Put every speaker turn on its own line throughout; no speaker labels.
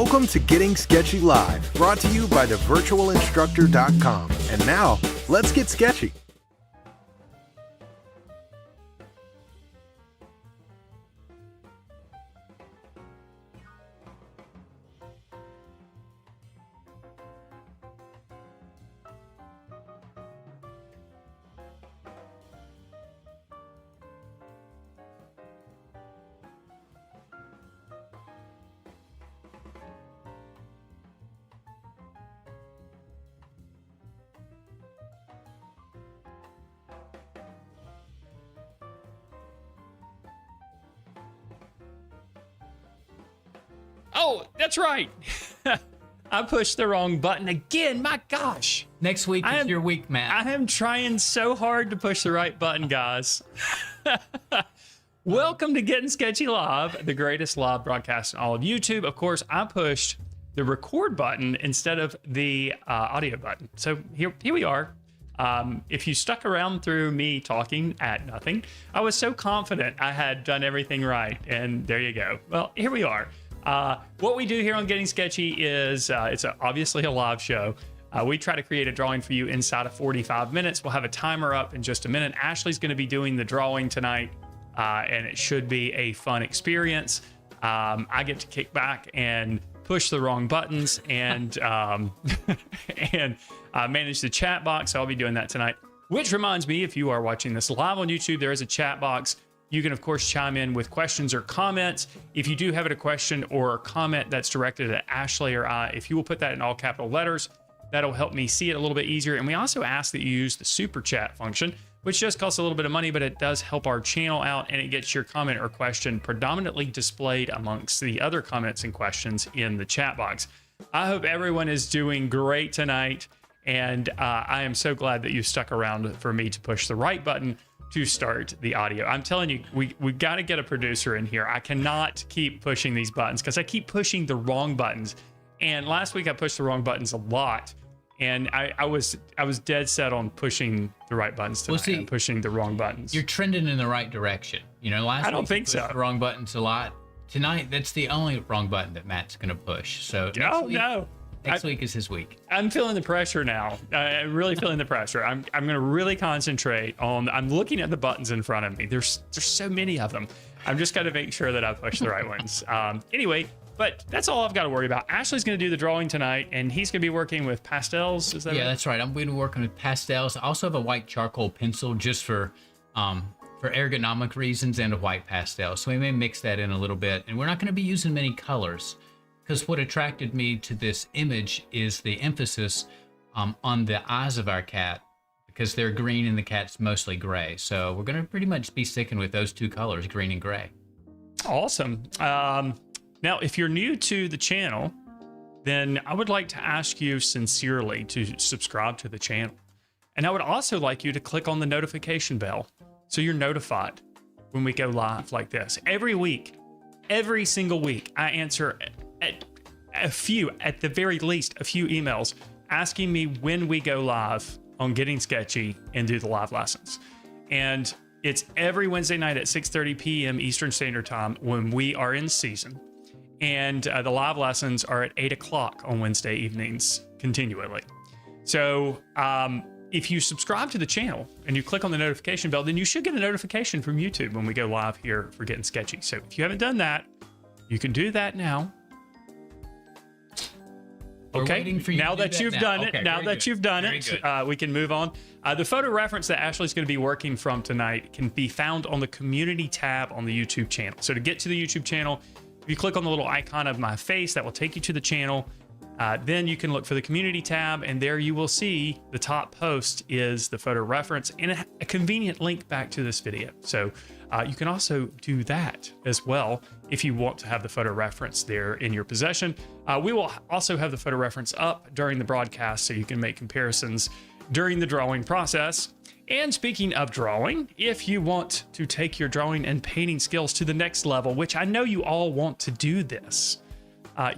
Welcome to Getting Sketchy Live, brought to you by thevirtualinstructor.com. And now, let's get sketchy.
Oh, that's right. I pushed the wrong button again. My gosh.
Next week is your week, Matt.
I am trying so hard to push the right button, guys. Welcome to Gettin Sketchy Live, the greatest live broadcast in all of YouTube. Of course, I pushed the record button instead of the audio button. So here we are. If you stuck around through me talking at nothing, I was so confident I had done everything right. And there you go. Well, here we are. What we do here on Getting Sketchy is it's obviously a live show. We try to create a drawing for you inside of 45 minutes. We'll have a timer up in just a minute. Ashley's going to be doing the drawing tonight, and it should be a fun experience. I get to kick back and push the wrong buttons and and manage the chat box. So I'll be doing that tonight. Which reminds me, if you are watching this live on YouTube, there is a chat box. You can, of course, chime in with questions or comments. If you do have a question or a comment that's directed at Ashley or I, if you will put that in all capital letters, that'll help me see it a little bit easier. And we also ask that you use the super chat function, which just costs a little bit of money, but it does help our channel out, and it gets your comment or question predominantly displayed amongst the other comments and questions in the chat box. I hope everyone is doing great tonight, and I am so glad that you stuck around for me to push the right button to start the audio. I'm telling you, we got to get a producer in here. I cannot keep pushing these buttons because I keep pushing the wrong buttons. And last week I pushed the wrong buttons a lot, and I was dead set on pushing the right buttons tonight and pushing the wrong buttons.
You're trending in the right direction. You know, last
I don't
week
think
you pushed
so.
the wrong buttons a lot. Tonight, that's the only wrong button that Matt's going to push. So next week is his week.
I'm feeling the pressure now. I'm really feeling the pressure. I'm going to really concentrate on. I'm looking at the buttons in front of me. There's so many of them. I'm just got to make sure that I push the right ones. Anyway, but that's all I've got to worry about. Ashley's going to do the drawing tonight, and he's going to be working with pastels. Is that right?
Yeah, that's right. I'm going to be working with pastels. I also have a white charcoal pencil just for ergonomic reasons, and a white pastel. So we may mix that in a little bit. And we're not going to be using many colors, because what attracted me to this image is the emphasis on the eyes of our cat, because they're green and the cat's mostly gray. So we're going to pretty much be sticking with those two colors, green and gray.
Awesome. Now, if you're new to the channel, then I would like to ask you sincerely to subscribe to the channel. And I would also like you to click on the notification bell so you're notified when we go live like this. Every week, every single week, I answer at the very least, a few emails asking me when we go live on Getting Sketchy and do the live lessons. And it's every Wednesday night at 6:30 p.m. Eastern Standard Time when we are in season. And the live lessons are at 8 o'clock on Wednesday evenings continually. So if you subscribe to the channel and you click on the notification bell, then you should get a notification from YouTube when we go live here for Getting Sketchy. So if you haven't done that, you can do that now. Okay, now that you've done it, we can move on. The photo reference that Ashley's going to be working from tonight can be found on the community tab on the YouTube channel. So to get to the YouTube channel, if you click on the little icon of my face, that will take you to the channel. Then you can look for the community tab, and there you will see the top post is the photo reference and a convenient link back to this video. So you can also do that as well if you want to have the photo reference there in your possession. We will also have the photo reference up during the broadcast so you can make comparisons during the drawing process. And speaking of drawing, if you want to take your drawing and painting skills to the next level, which I know you all want to do this,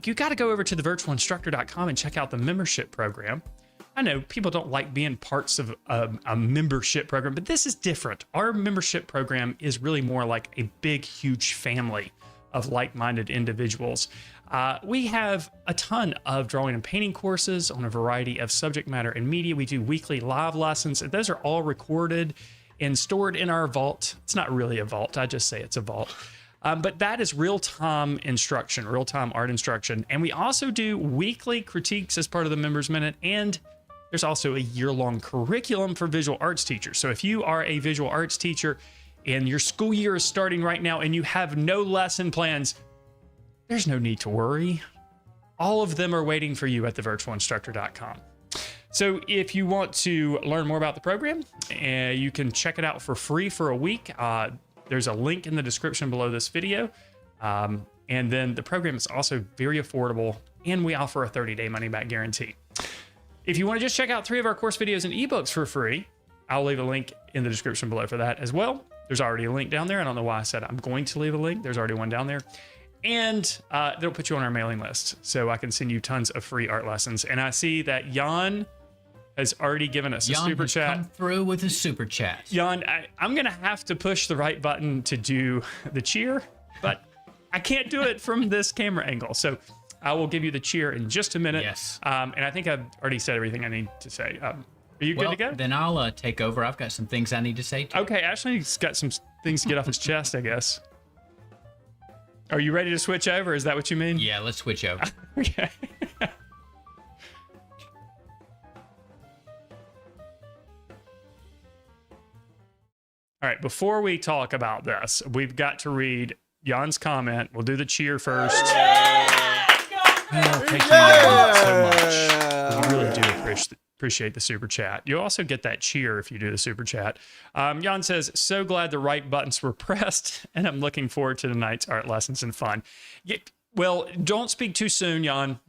you got to go over to thevirtualinstructor.com and check out the membership program. I know people don't like being parts of a membership program, but this is different. Our membership program is really more like a big, huge family of like-minded individuals. We have a ton of drawing and painting courses on a variety of subject matter and media. We do weekly live lessons. Those are all recorded and stored in our vault. It's not really a vault. I just say it's a vault. But that is real-time instruction, real-time art instruction. And we also do weekly critiques as part of the Members Minute. And there's also a year-long curriculum for visual arts teachers. So if you are a visual arts teacher and your school year is starting right now and you have no lesson plans, there's no need to worry. All of them are waiting for you at thevirtualinstructor.com. So if you want to learn more about the program, you can check it out for free for a week. There's a link in the description below this video. And then the program is also very affordable, and we offer a 30-day money-back guarantee. If you want to just check out 3 of our course videos and ebooks for free, I'll leave a link in the description below for that as well. There's already a link down there. I don't know why I said I'm going to leave a link. There's already one down there. And they'll put you on our mailing list so I can send you tons of free art lessons. And I see that Jan has already given us a super chat.
Come through with a super chat.
Jan, I'm going to have to push the right button to do the cheer, but I can't do it from this camera angle. So I will give you the cheer in just a minute.
Yes.
And I think I've already said everything I need to say. Are you good to go?
Then I'll take over. I've got some things I need to say too.
Okay, Ashley's got some things to get off his chest, I guess. Are you ready to switch over? Is that what you mean?
Yeah, let's switch over.
Okay. All right, before we talk about this, we've got to read Jan's comment. We'll do the cheer first. Oh, thank you so much. We really do appreciate the super chat. You also get that cheer if you do the super chat. Jan says, so glad the right buttons were pressed, and I'm looking forward to tonight's art lessons and fun. Well, don't speak too soon, Jan.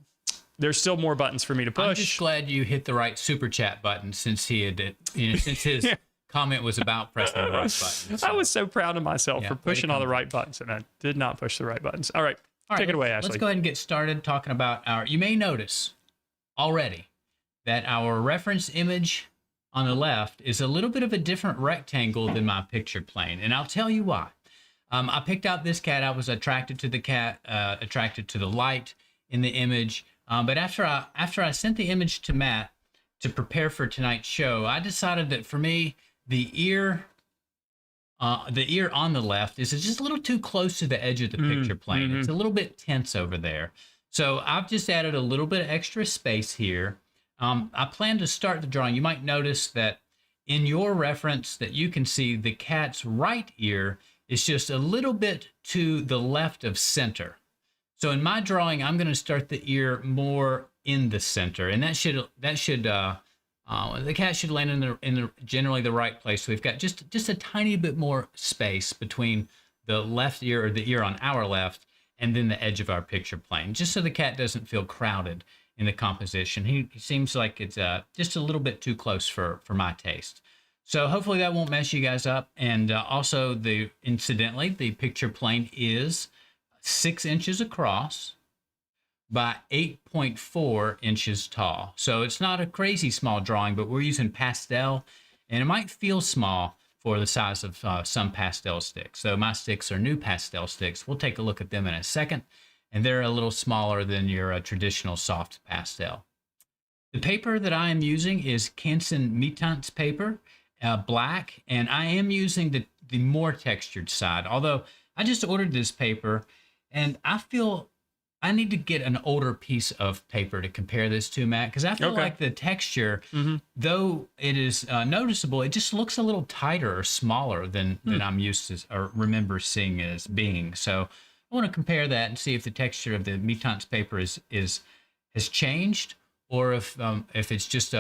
There's still more buttons for me to push.
I'm just glad you hit the right super chat button since he had, since his comment was about pressing the right button. So.
I was so proud of myself for pushing all the right buttons, and I did not push the right buttons. All right, take it away, Ashley.
Let's go ahead and get started talking about our, you may notice already that our reference image on the left is a little bit of a different rectangle than my picture plane, and I'll tell you why. I picked out this cat. I was attracted to the cat, attracted to the light in the image, but after I sent the image to Matt to prepare for tonight's show, I decided that for me, the ear on the left is just a little too close to the edge of the picture plane. It's a little bit tense over there. So I've just added a little bit of extra space here. I plan to start the drawing. You might notice that in your reference that you can see the cat's right ear is just a little bit to the left of center. So in my drawing, I'm going to start the ear more in the center, and the cat should land in the generally the right place. So we've got just a tiny bit more space between the left ear, or the ear on our left, and then the edge of our picture plane, just so the cat doesn't feel crowded in the composition. He seems like it's just a little bit too close for my taste. So hopefully that won't mess you guys up. And also, incidentally, the picture plane is 6 inches across by 8.4 inches tall. So it's not a crazy small drawing, but we're using pastel, and it might feel small for the size of some pastel sticks. So my sticks are new pastel sticks. We'll take a look at them in a second, and they're a little smaller than your traditional soft pastel. The paper that I am using is Canson Mi-Teintes paper, black, and I am using the more textured side, although I just ordered this paper, and I feel I need to get an older piece of paper to compare this to, Matt, because I feel like the texture, though it is noticeable, it just looks a little tighter or smaller than I'm used to or remember seeing it as being. So I want to compare that and see if the texture of the Mi-Teintes paper has changed, or if it's just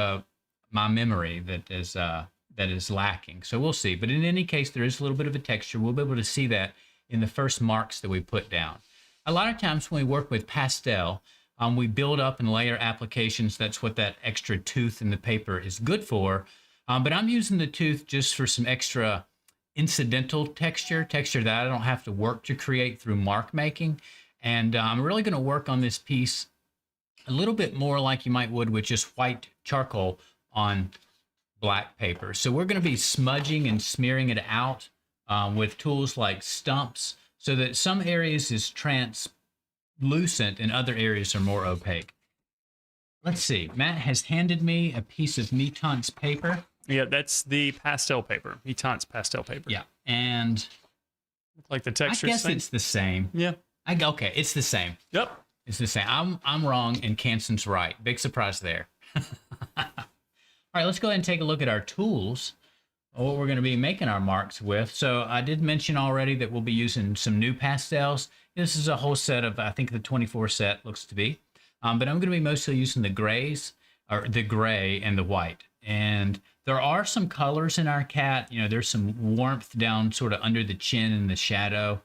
my memory that is lacking. So we'll see. But in any case, there is a little bit of a texture. We'll be able to see that in the first marks that we put down. A lot of times when we work with pastel, we build up and layer applications. That's what that extra tooth in the paper is good for. But I'm using the tooth just for some extra incidental texture that I don't have to work to create through mark making. And I'm really going to work on this piece a little bit more like you would with just white charcoal on black paper. So we're going to be smudging and smearing it out with tools like stumps, so that some areas is translucent and other areas are more opaque. Let's see. Matt has handed me a piece of Mi-Teintes paper.
Yeah, that's the pastel paper. Mi-Teintes pastel paper.
Yeah, and
Like the texture.
I guess it's the same.
Yeah.
Okay, it's the same.
Yep.
It's the same. I'm wrong and Canson's right. Big surprise there. All right, let's go ahead and take a look at our tools, what we're going to be making our marks with. So I did mention already that we'll be using some new pastels. This is a whole set of, I think the 24 set looks to be. But I'm going to be mostly using the grays, or the gray and the white. And there are some colors in our cat. You know, there's some warmth down sort of under the chin and the shadow.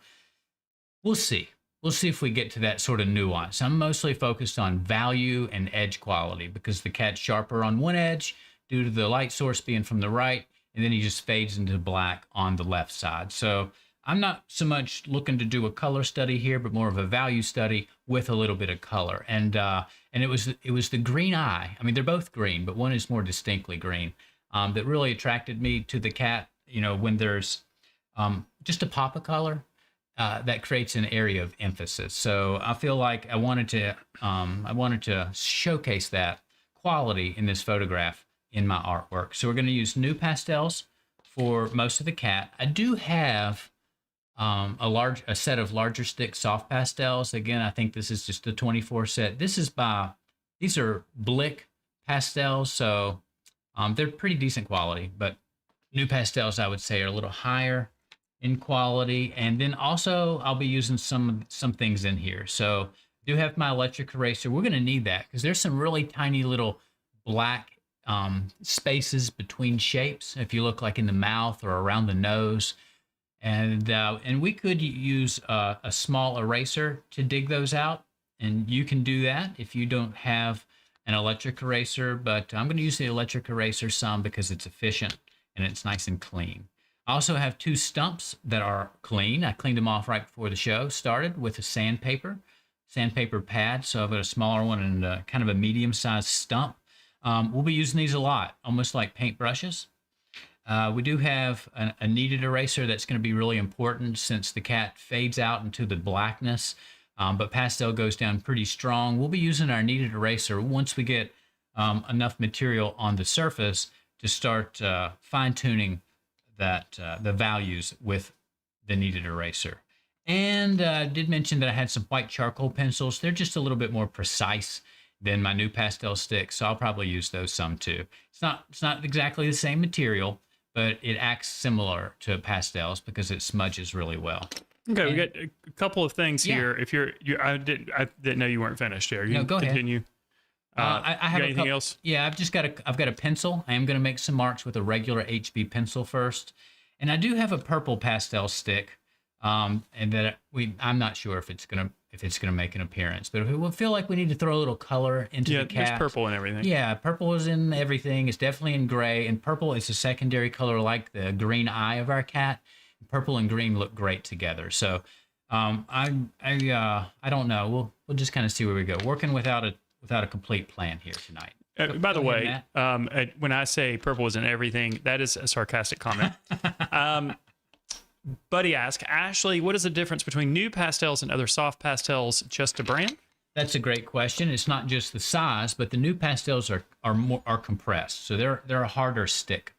We'll see. We'll see if we get to that sort of nuance. I'm mostly focused on value and edge quality because the cat's sharper on one edge due to the light source being from the right, and then he just fades into black on the left side. So I'm not so much looking to do a color study here, but more of a value study with a little bit of color. And it was the green eye. I mean, they're both green, but one is more distinctly green, that really attracted me to the cat. You know, when there's just a pop of color, that creates an area of emphasis. So I feel like I wanted to showcase that quality in this photograph in my artwork. So we're going to use new pastels for most of the cat. I do have a set of larger stick soft pastels. Again, I think this is just the 24 set. These are Blick pastels, so they're pretty decent quality, but new pastels I would say are a little higher in quality. And then also I'll be using some things in here. So I do have my electric eraser. We're going to need that because there's some really tiny little black spaces between shapes. If you look like in the mouth or around the nose, and we could use a small eraser to dig those out. And you can do that if you don't have an electric eraser, but I'm going to use the electric eraser some because it's efficient and it's nice and clean. I also have two stumps that are clean. I cleaned them off right before the show started with a sandpaper pad. So I've got a smaller one and kind of a medium-sized stump. We'll be using these a lot, almost like paint brushes. We do have a kneaded eraser that's going to be really important since the cat fades out into the blackness, but pastel goes down pretty strong. We'll be using our kneaded eraser once we get enough material on the surface to start fine-tuning the values with the kneaded eraser. And I did mention that I had some white charcoal pencils. They're just a little bit more precise than my new pastel sticks, so I'll probably use those some too. It's not exactly the same material, but it acts similar to pastels because it smudges really well.
Okay, we got a couple of things here. If I didn't know you weren't finished here. You
go
continue.
Ahead. I have
anything else?
Yeah, I've got a pencil. I am going to make some marks with a regular HB pencil first, and I do have a purple pastel stick, and that I'm not sure if it's gonna make an appearance, but if we feel like we need to throw a little color into the cat.
Yeah, there's purple and everything.
Yeah, purple is in everything. It's definitely in gray, and purple is a secondary color like the green eye of our cat. Purple and green look great together. So I don't know. We'll just kind of see where we go. Working without a complete plan here tonight.
By the way, when I say purple is in everything, that is a sarcastic comment. Buddy asked, Ashley, what is the difference between new pastels and other soft pastels? Just a brand?
That's a great question. It's not just the size, but the new pastels are compressed, so they're a harder stick.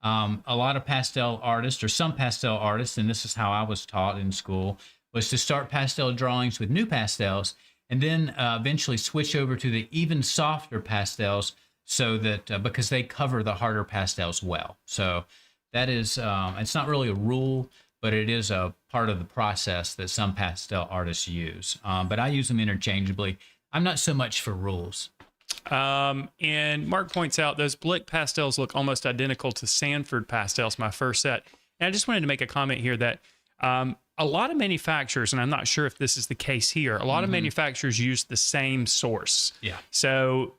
A lot of pastel artists, or some pastel artists, and this is how I was taught in school, was to start pastel drawings with new pastels and then eventually switch over to the even softer pastels so that because they cover the harder pastels well. So that is, it's not really a rule, but it is a part of the process that some pastel artists use. But I use them interchangeably. I'm not so much for rules.
And Mark points out those Blick pastels look almost identical to Sanford pastels, my first set. And I just wanted to make a comment here that a lot of manufacturers, and I'm not sure if this is the case here, a lot of manufacturers use the same source.
Yeah.
So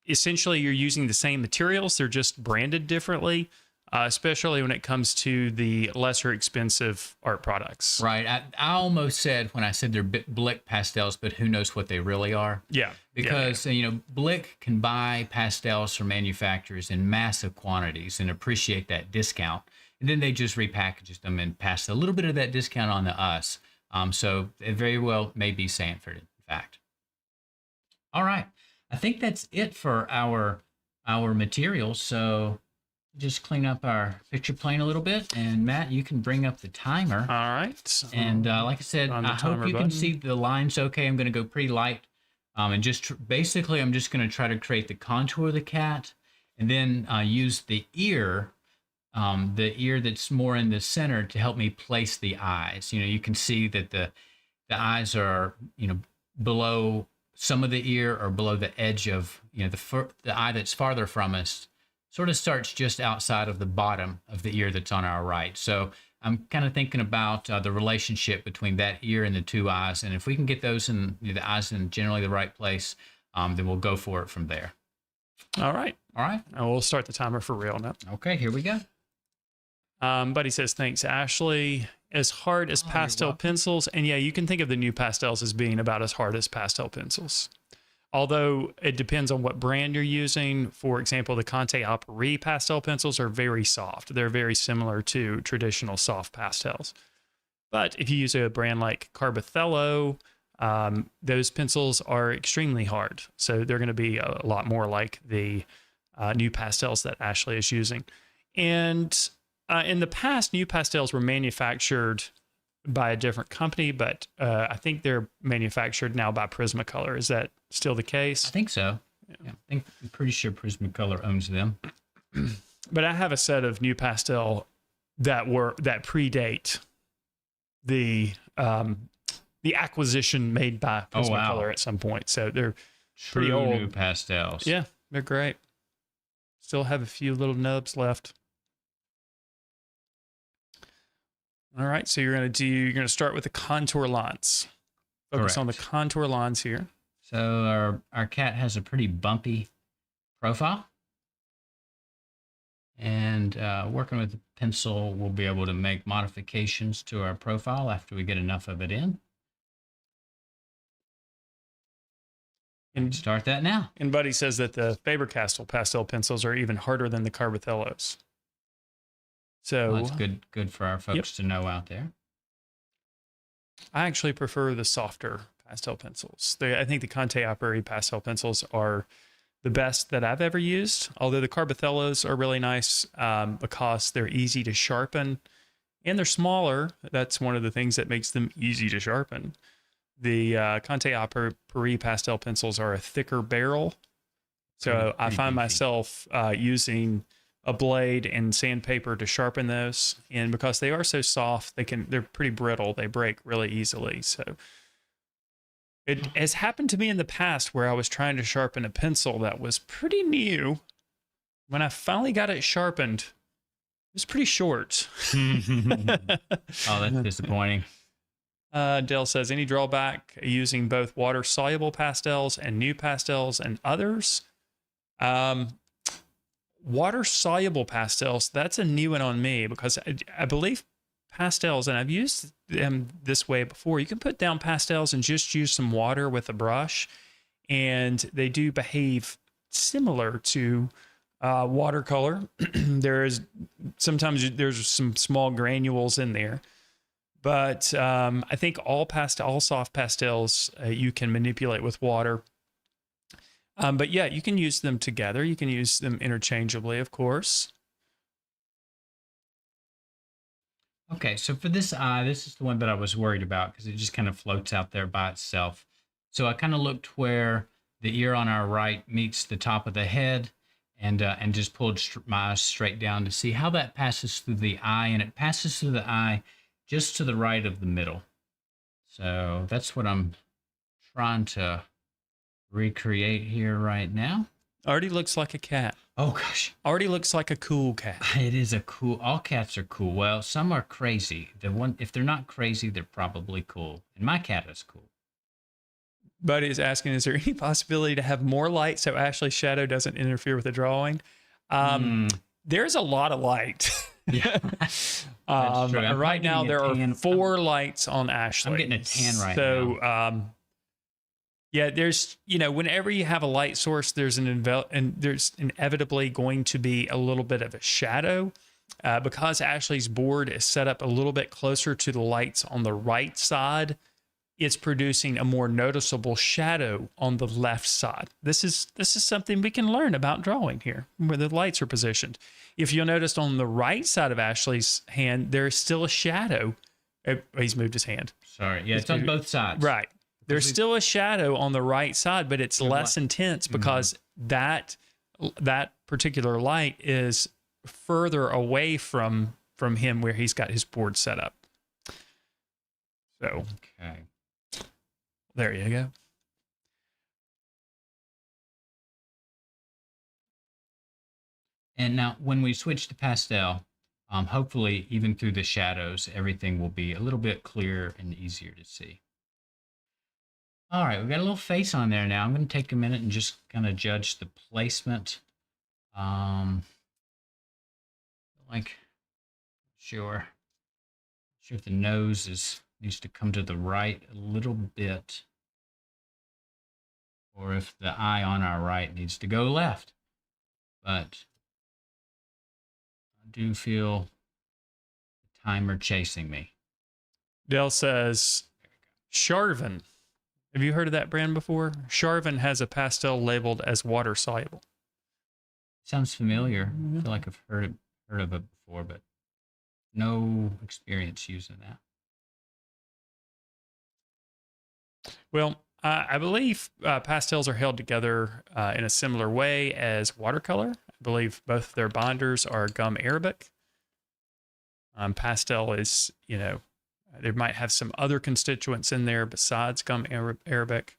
essentially you're using the same materials, they're just branded differently. Especially when it comes to the lesser expensive art products.
Right. I almost said when I said they're Blick pastels, but who knows what they really are.
Yeah.
Because, Blick can buy pastels from manufacturers in massive quantities and appreciate that discount. And then they just repackaged them and passed a little bit of that discount on to us. So it very well may be Sanford, in fact. All right. I think that's it for our materials. So just clean up our picture plane a little bit. And Matt, you can bring up the timer.
All right.
And like I said, I hope you can see the lines okay. I'm going to go pretty light. And just basically, I'm just going to try to create the contour of the cat. And then use the ear that's more in the center to help me place the eyes. You can see that the eyes are, below some of the ear or below the edge of, the eye that's farther from us sort of starts just outside of the bottom of the ear that's on our right. So I'm kind of thinking about the relationship between that ear and the two eyes. And if we can get those in the eyes in generally the right place, then we'll go for it from there.
All right.
All right.
And we'll start the timer for real now.
Okay, here we go.
Buddy says, thanks, Ashley. As hard as pastel pencils. And yeah, you can think of the new pastels as being about as hard as pastel pencils. Although it depends on what brand you're using. For example, the Canson Mi-Teintes pastel pencils are very soft. They're very similar to traditional soft pastels. But if you use a brand like Carbothello, those pencils are extremely hard. So they're going to be a lot more like the new pastels that Ashley is using. And in the past, new pastels were manufactured by a different company, but I think they're manufactured now by Prismacolor. Is that still the case?
I think so. Yeah. I'm pretty sure Prismacolor owns them.
But I have a set of new pastel that predate the acquisition made by Prismacolor at some point. So they're pretty old.
New pastels.
Yeah, they're great. Still have a few little nubs left. All right, so you're gonna start with the contour lines. Focus on the contour lines here.
So our cat has a pretty bumpy profile, and working with the pencil, we'll be able to make modifications to our profile after we get enough of it in. And start that now.
And Buddy says that the Faber-Castell pastel pencils are even harder than the Carbothellos. So
that's good for our folks to know out there.
I actually prefer the softer pastel pencils. I think the Canson Mi-Teintes pastel pencils are the best that I've ever used, although the Carbothellos are really nice because they're easy to sharpen and they're smaller. That's one of the things that makes them easy to sharpen. The Canson Mi-Teintes pastel pencils are a thicker barrel, so I find myself using a blade and sandpaper to sharpen those, and because they are so soft, they're pretty brittle. They break really easily. So it has happened to me in the past where I was trying to sharpen a pencil that was pretty new. When I finally got it sharpened, it was pretty short.
Oh, that's disappointing.
Dale says, any drawback using both water-soluble pastels and new pastels and others? Water-soluble pastels, that's a new one on me because I believe pastels, and I've used them this way before, you can put down pastels and just use some water with a brush, and they do behave similar to watercolor. Sometimes there's some small granules in there, but I think all soft pastels you can manipulate with water. But yeah, you can use them together. You can use them interchangeably, of course.
Okay, so for this eye, this is the one that I was worried about because it just kind of floats out there by itself. So I kind of looked where the ear on our right meets the top of the head and just pulled my eyes straight down to see how that passes through the eye, and it passes through the eye just to the right of the middle. So that's what I'm trying to recreate here right now.
Already looks like a cat.
Oh gosh.
Already looks like a cool cat.
It is all cats are cool. Well, some are crazy. If they're not crazy, they're probably cool. And my cat is cool.
Buddy is asking, is there any possibility to have more light so Ashley's shadow doesn't interfere with the drawing? There's a lot of light.
Yeah.
Right now there are 4 lights on Ashley.
I'm getting a tan right now.
Yeah, there's, whenever you have a light source, there's inevitably going to be a little bit of a shadow. because Ashley's board is set up a little bit closer to the lights on the right side, it's producing a more noticeable shadow on the left side. This is something we can learn about drawing here, where the lights are positioned. If you'll notice on the right side of Ashley's hand, there's still a shadow. He's moved his hand.
Sorry. Yeah, it's on both sides.
Right. There's still a shadow on the right side, but it's less intense because that particular light is further away from him where he's got his board set up. So,
okay.
There you go.
And now when we switch to pastel, hopefully even through the shadows, everything will be a little bit clearer and easier to see. All right, we've got a little face on there now. I'm going to take a minute and just kind of judge the placement. Sure if the nose needs to come to the right a little bit, or if the eye on our right needs to go left. But I do feel the timer chasing me.
Dell says, Charvin. Have you heard of that brand before? Charvin has a pastel labeled as water soluble.
Sounds familiar. I feel like I've heard of it before, but no experience using that.
Well, I believe pastels are held together in a similar way as watercolor. I believe both their binders are gum arabic. Pastel is, there might have some other constituents in there besides gum arabic,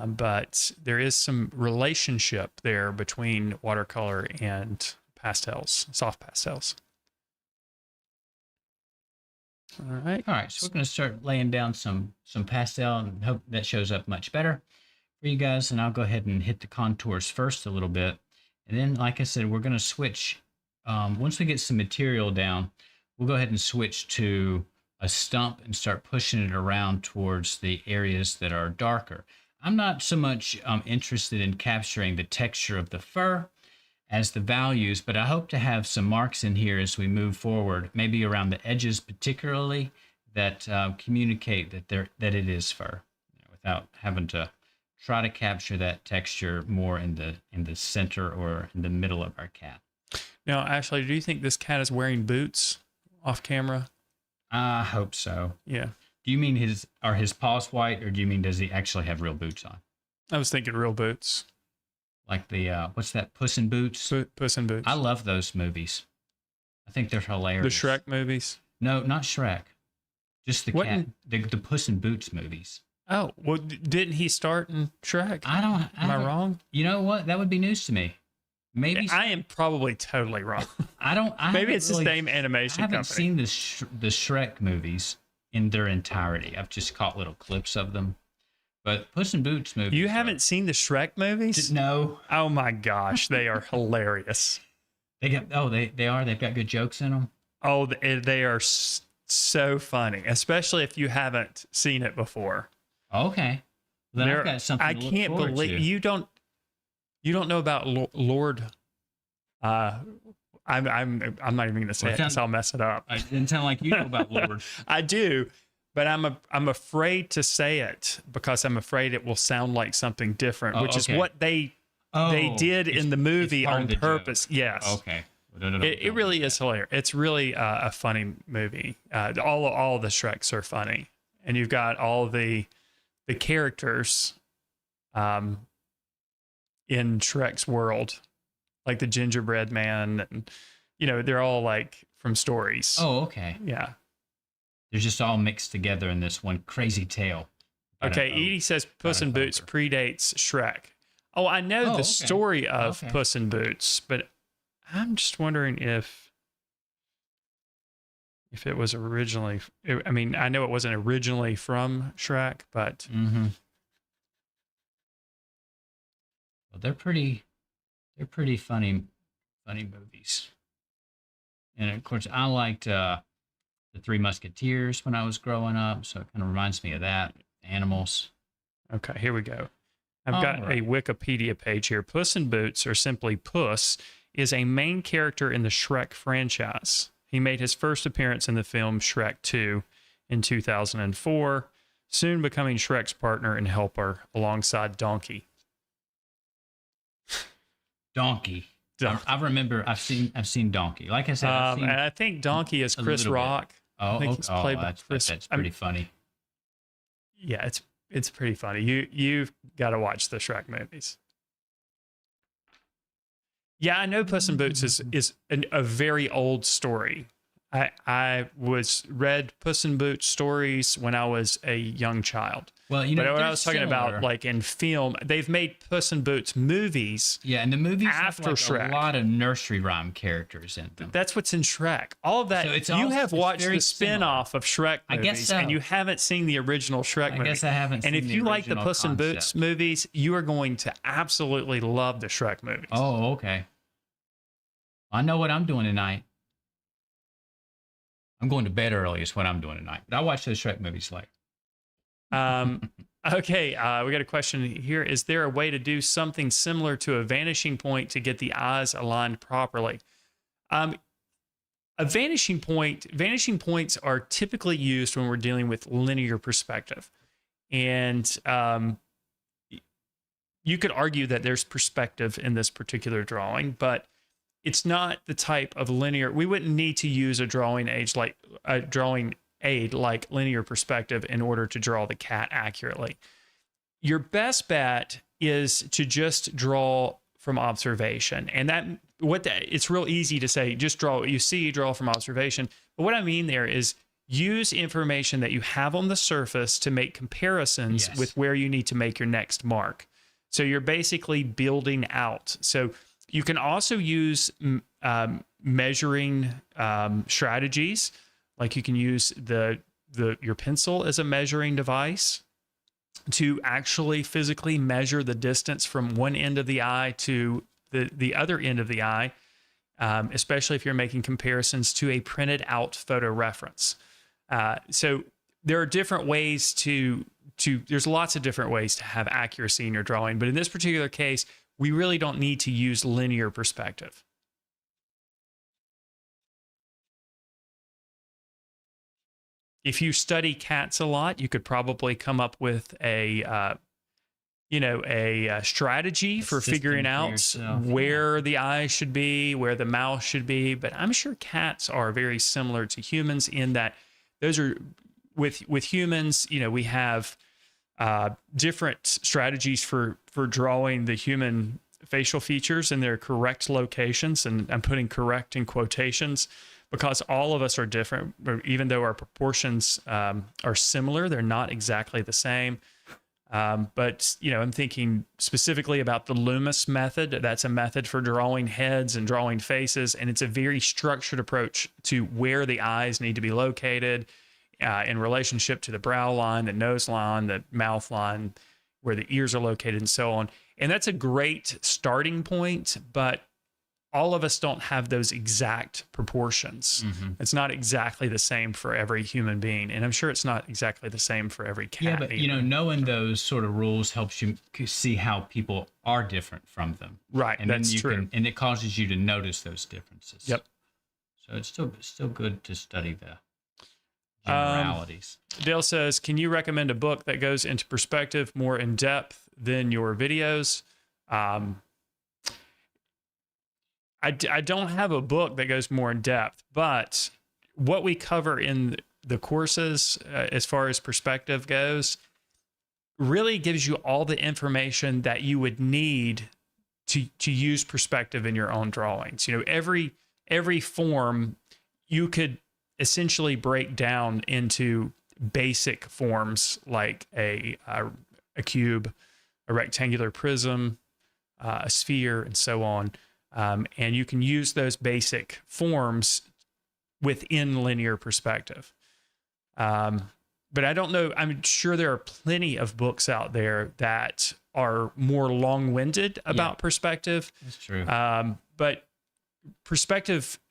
but there is some relationship there between watercolor and pastels, soft pastels. All right.
So we're going to start laying down some pastel and hope that shows up much better for you guys. And I'll go ahead and hit the contours first a little bit. And then, like I said, we're going to switch. Once we get some material down, we'll go ahead and switch to a stump and start pushing it around towards the areas that are darker. I'm not so much interested in capturing the texture of the fur as the values, but I hope to have some marks in here as we move forward, maybe around the edges particularly, that communicate that it is fur, without having to try to capture that texture more in the center or in the middle of our cat.
Now, Ashley, do you think this cat is wearing boots off camera?
I hope so.
Yeah.
Do you mean are his paws white, or do you mean does he actually have real boots on?
I was thinking real boots.
Like the, what's that, Puss in Boots?
Puss in Boots.
I love those movies. I think they're hilarious.
The Shrek movies?
No, not Shrek. Just the cat. The Puss in Boots movies.
Oh, well, didn't he start in Shrek?
Am
I wrong?
You know what? That would be news to me. Maybe
I am probably totally wrong.
Maybe
it's the same animation company.
I haven't seen the Shrek movies in their entirety. I've just caught little clips of them. But Puss in Boots movies.
You haven't seen the Shrek movies?
No.
Oh my gosh, they are hilarious.
They are. They've got good jokes in them.
Oh, they are so funny, especially if you haven't seen it before.
Okay. Then I've got something.
I can't believe you don't know about Lord. I'm not even going to say it because I'll mess it up.
I didn't sound like you know about Lord.
I do. But I'm afraid to say it because I'm afraid it will sound like something different, which is what they did in the movie on purpose. Joke. Yes.
Okay.
It really is hilarious. It's really a funny movie. All the Shreks are funny, and you've got all the characters in Shrek's world, like the gingerbread man, and they're all like from stories.
Oh, okay.
Yeah.
They're just all mixed together in this one crazy tale.
Okay, Edie says Puss in Boots predates Shrek. Oh, I know the story of Puss in Boots, but I'm just wondering if it was originally. I mean, I know it wasn't originally from Shrek, but
well, they're pretty funny movies. And of course, I liked the Three Musketeers when I was growing up, so it kind of reminds me of that. Animals.
Okay, here we go. I've got a Wikipedia page here. Puss in Boots, or simply Puss, is a main character in the Shrek franchise. He made his first appearance in the film Shrek 2 in 2004, soon becoming Shrek's partner and helper alongside Donkey.
Donkey. I remember. I've seen Donkey. Like I said, I've seen
and I think Donkey is Chris Rock. I think he's played by Chris.
That's pretty funny.
Yeah, it's pretty funny. You've got to watch the Shrek movies. Yeah, I know Puss in Boots is a very old story. I read Puss in Boots stories when I was a young child.
Well, you know,
but what I was talking about, like in film, they've made Puss in Boots movies.
Yeah, and the movies
after
have like
Shrek.
A lot of nursery rhyme characters in them.
That's what's in Shrek. All of that. So you have watched the spin-off of Shrek movies,
I guess so.
And you haven't seen the original Shrek movie.
I guess I haven't seen
And if you like the Puss in Boots movies, you are going to absolutely love the Shrek movies.
Oh, okay. I know what I'm doing tonight. I'm going to bed early is what I'm doing tonight. But I'll watch those Shrek movies later.
Okay, we got a question here. Is there a way to do something similar to a vanishing point to get the eyes aligned properly? Vanishing points are typically used when we're dealing with linear perspective. And you could argue that there's perspective in this particular drawing, but it's not the type of linear. We wouldn't need to use a drawing aid like linear perspective in order to draw the cat accurately. Your best bet is to just draw from observation. And it's real easy to say, just draw what you see, draw from observation. But what I mean there is use information that you have on the surface to make comparisons with where you need to make your next mark. So you're basically building out. So you can also use measuring strategies. Like you can use your pencil as a measuring device to actually physically measure the distance from one end of the eye to the other end of the eye, especially if you're making comparisons to a printed out photo reference. So there are different ways there's lots of different ways to have accuracy in your drawing, but in this particular case, we really don't need to use linear perspective. If you study cats a lot, you could probably come up with a strategy for figuring out where the eye should be, where the mouth should be. But I'm sure cats are very similar to humans in that those are with humans. We have different strategies for drawing the human facial features in their correct locations, and I'm putting correct in quotations because all of us are different. Even though our proportions are similar, they're not exactly the same. But I'm thinking specifically about the Loomis method. That's a method for drawing heads and drawing faces, and it's a very structured approach to where the eyes need to be located in relationship to the brow line, the nose line, the mouth line, where the ears are located, and so on. And that's a great starting point, but all of us don't have those exact proportions. Mm-hmm. It's not exactly the same for every human being, and I'm sure it's not exactly the same for every cat.
Yeah, but
either.
Knowing those sort of rules helps you see how people are different from them.
Right,
and
that's true.
And it causes you to notice those differences.
Yep.
So it's still good to study the generalities.
Dale says, can you recommend a book that goes into perspective more in depth than your videos? I don't have a book that goes more in depth, but what we cover in the courses as far as perspective goes really gives you all the information that you would need to use perspective in your own drawings. Every form you could essentially break down into basic forms like a cube, a rectangular prism, a sphere, and so on. And you can use those basic forms within linear perspective. But I don't know, I'm sure there are plenty of books out there that are more long-winded about perspective.
That's true.
But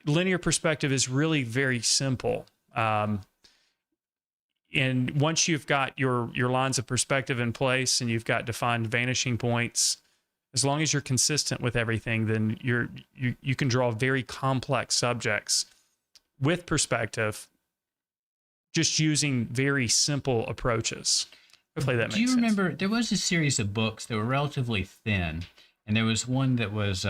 linear perspective is really very simple. And once you've got your lines of perspective in place and you've got defined vanishing points, as long as you're consistent with everything, then you can draw very complex subjects with perspective, just using very simple approaches. Hopefully that makes sense.
Do you remember there was a series of books that were relatively thin, and there was one that was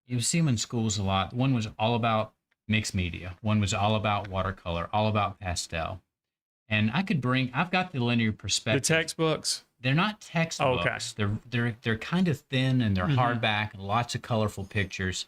you see them in schools a lot. One was all about mixed media. One was all about watercolor, all about pastel. And I've got the linear perspective.
The textbooks.
They're not textbooks.
Oh, okay.
They're kind of thin and they're hardback and lots of colorful pictures.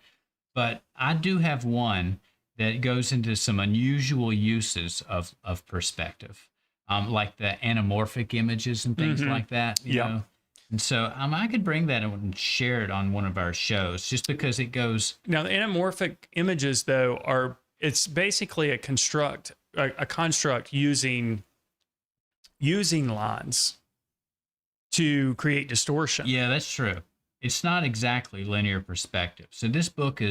But I do have one that goes into some unusual uses of perspective, like the anamorphic images and things like that. You know? And so I could bring that and share it on one of our shows, just because it goes.
Now the anamorphic images, though, it's basically a construct using lines to create distortion.
Yeah, that's true. It's not exactly linear perspective. So this book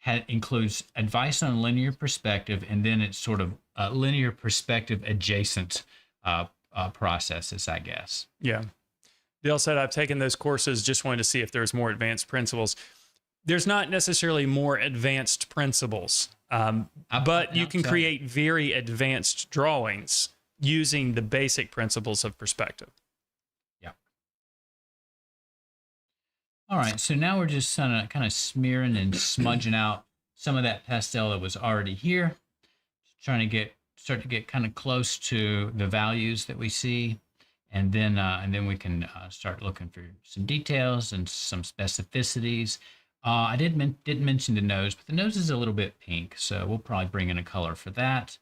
includes advice on linear perspective, and then it's sort of linear perspective adjacent processes, I guess.
Yeah. Dale said, I've taken those courses, just wanted to see if there's more advanced principles. There's not necessarily more advanced principles, but you can create very advanced drawings using the basic principles of perspective.
Yeah. All right, so now we're just kind of smearing and smudging out some of that pastel that was already here, trying to start to get kind of close to the values that we see. And then we can start looking for some details and some specificities. I didn't mention the nose, but the nose is a little bit pink, so we'll probably bring in a color for that.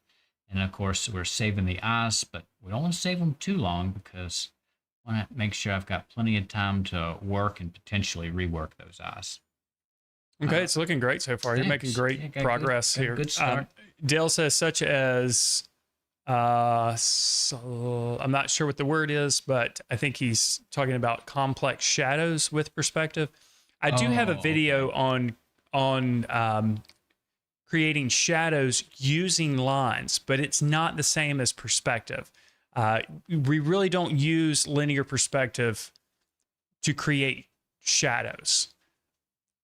And of course, we're saving the eyes, but we don't want to save them too long because I want to make sure I've got plenty of time to work and potentially rework those eyes.
Okay, it's looking great so far. You're making great progress here.
Good start.
Dale says, such as. So I'm not sure what the word is, but I think he's talking about complex shadows with perspective. I do have a video on creating shadows using lines, but it's not the same as perspective. We really don't use linear perspective to create shadows.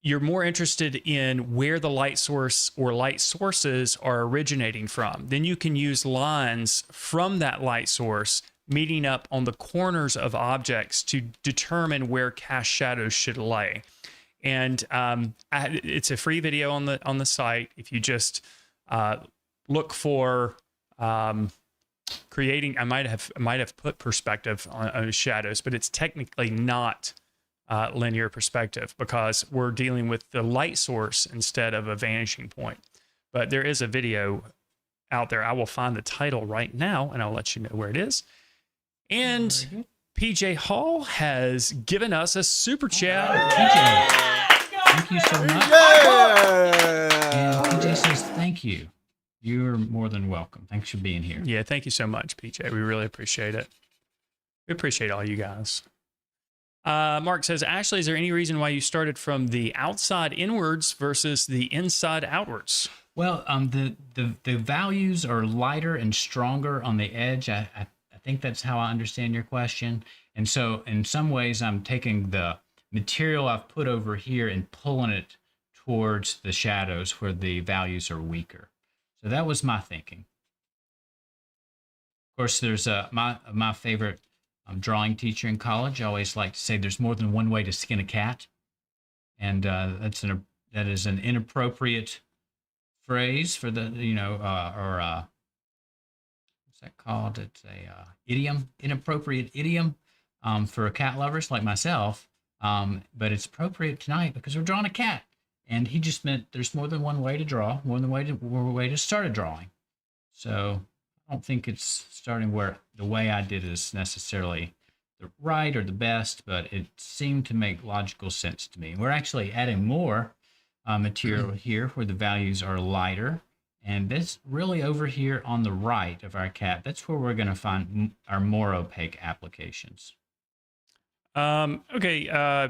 You're more interested in where the light source or light sources are originating from. Then you can use lines from that light source meeting up on the corners of objects to determine where cast shadows should lay. And it's a free video on the site. If you just look for creating, I might have put perspective on shadows, but it's technically not linear perspective because we're dealing with the light source instead of a vanishing point. But there is a video out there. I will find the title right now and I'll let you know where it is. And PJ Hall has given us a super chat.
PJ, thank you so much. And PJ says thank you. You're more than welcome. Thanks for being here.
Yeah, thank you so much, PJ. We really appreciate it. We appreciate all you guys. Mark says, Ashley, is there any reason why you started from the outside inwards versus the inside outwards?
Well, the values are lighter and stronger on the edge. I think that's how I understand your question. And so in some ways, I'm taking the material I've put over here and pulling it towards the shadows where the values are weaker. So that was my thinking. Of course, there's my favorite drawing teacher in college. I always like to say there's more than one way to skin a cat. And that is an inappropriate phrase for the, what's that called? It's a idiom, inappropriate idiom for cat lovers like myself. But it's appropriate tonight because we're drawing a cat. And he just meant there's more than one way to draw, more than one way to start a drawing. So I don't think it's starting where the way I did is necessarily the right or the best, but it seemed to make logical sense to me. We're actually adding more material here where the values are lighter. And that's really over here on the right of our cat. That's where we're going to find our more opaque applications.
Okay.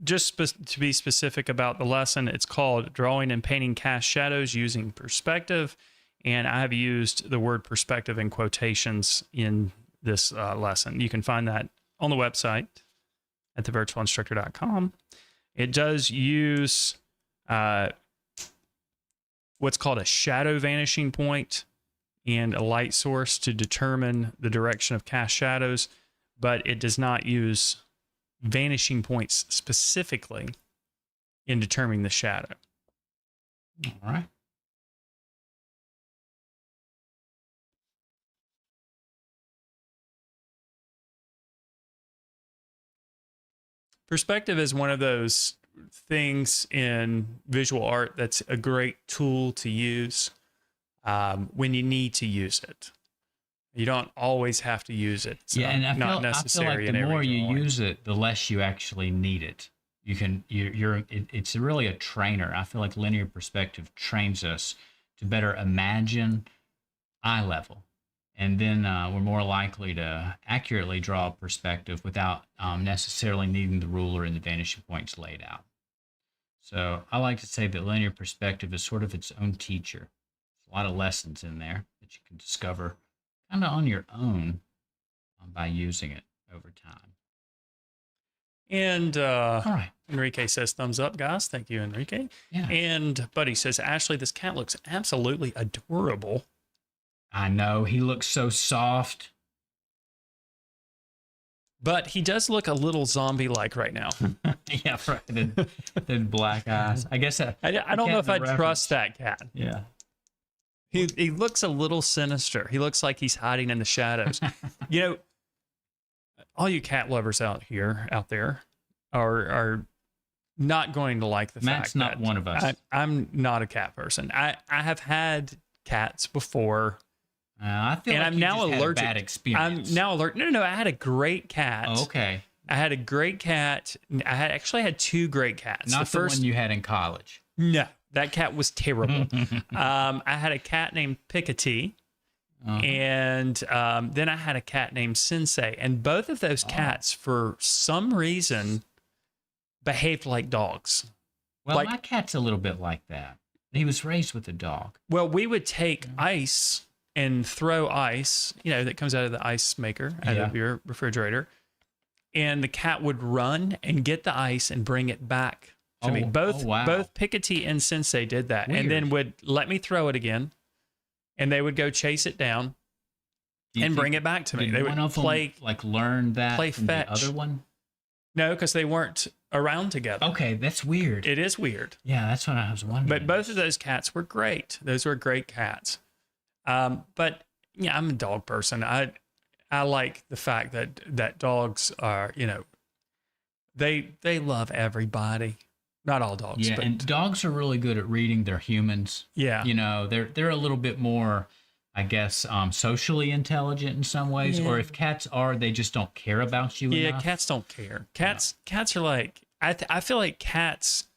Just to be specific about the lesson, it's called Drawing and Painting Cast Shadows Using Perspective. And I have used the word perspective in quotations in this lesson. You can find that on the website. at thevirtualinstructor.com. It does use what's called a shadow vanishing point and a light source to determine the direction of cast shadows, but it does not use vanishing points specifically in determining the shadow.
All right.
Perspective is one of those things in visual art that's a great tool to use when you need to use it. You don't always have to use it.
Yeah, and I feel
necessary
like the more you
drawing.
use it, the less you actually need it. It's really a trainer. I feel like linear perspective trains us to better imagine eye level, and then we're more likely to accurately draw a perspective without necessarily needing the ruler and the vanishing points laid out. So I like to say that linear perspective is sort of its own teacher. There's a lot of lessons in there that you can discover kind of on your own by using it over time.
And
All right.
Enrique says, thumbs up, guys. Thank you, Enrique.
Yeah.
And Buddy says, Ashley, this cat looks absolutely adorable.
I know. He looks so soft.
But he does look a little zombie-like right now.
Yeah, right. The black eyes. I guess
I don't know if I'd trust that cat.
Yeah.
He looks a little sinister. He looks like he's hiding in the shadows. You know, all you cat lovers out there are not going to like the
Matt's
fact
not
that
one of us.
I'm not a cat person. I have had cats before.
I feel
and
like
I'm
you
now
just had a
allergic.
bad experience.
I'm now allergic. No, I had a great cat.
Oh, okay.
I had a great cat. I actually had two great cats.
Not the one you had in college.
No, that cat was terrible. I had a cat named Piketty, and then I had a cat named Sensei. And both of those cats, for some reason, behaved like dogs.
Well, my cat's a little bit like that. He was raised with a dog.
Well, we would take ice and throw ice, that comes out of the ice maker, out of your refrigerator. And the cat would run and get the ice and bring it back to me. Both Piketty and Sensei did that.
Weird.
And then would let me throw it again. And they would go chase it down and bring it back to me. They would play,
learn that
play
from
fetch.
the other one?
No, because they weren't around together.
Okay, that's weird.
It is weird.
Yeah, that's what I was wondering.
But both of those cats were great. Those were great cats. But yeah, I'm a dog person. I like the fact that dogs are, they love everybody. Not all dogs.
Yeah,
but
and dogs are really good at reading their humans.
Yeah.
They're a little bit more, I guess, socially intelligent in some ways.
Yeah.
Or if cats are, they just don't care about you enough.
Cats don't care. Cats are like, I feel like cats,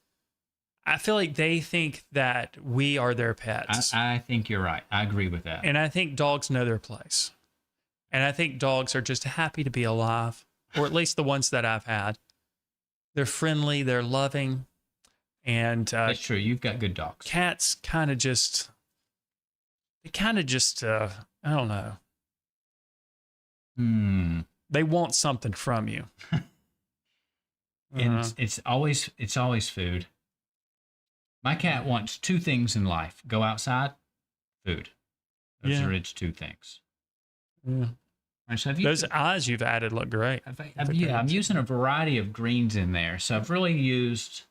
I feel like they think that we are their pets.
I think you're right. I agree with that.
And I think dogs know their place. And I think dogs are just happy to be alive, or at least the ones that I've had. They're friendly, they're loving, and
that's true. You've got good dogs.
Cats kind of just, I don't know. They want something from you.
And it's always food. My cat wants two things in life: go outside, food. Those are its two things.
Yeah.
Right, so
those eyes you've added look great.
I'm using a variety of greens in there. So I've really used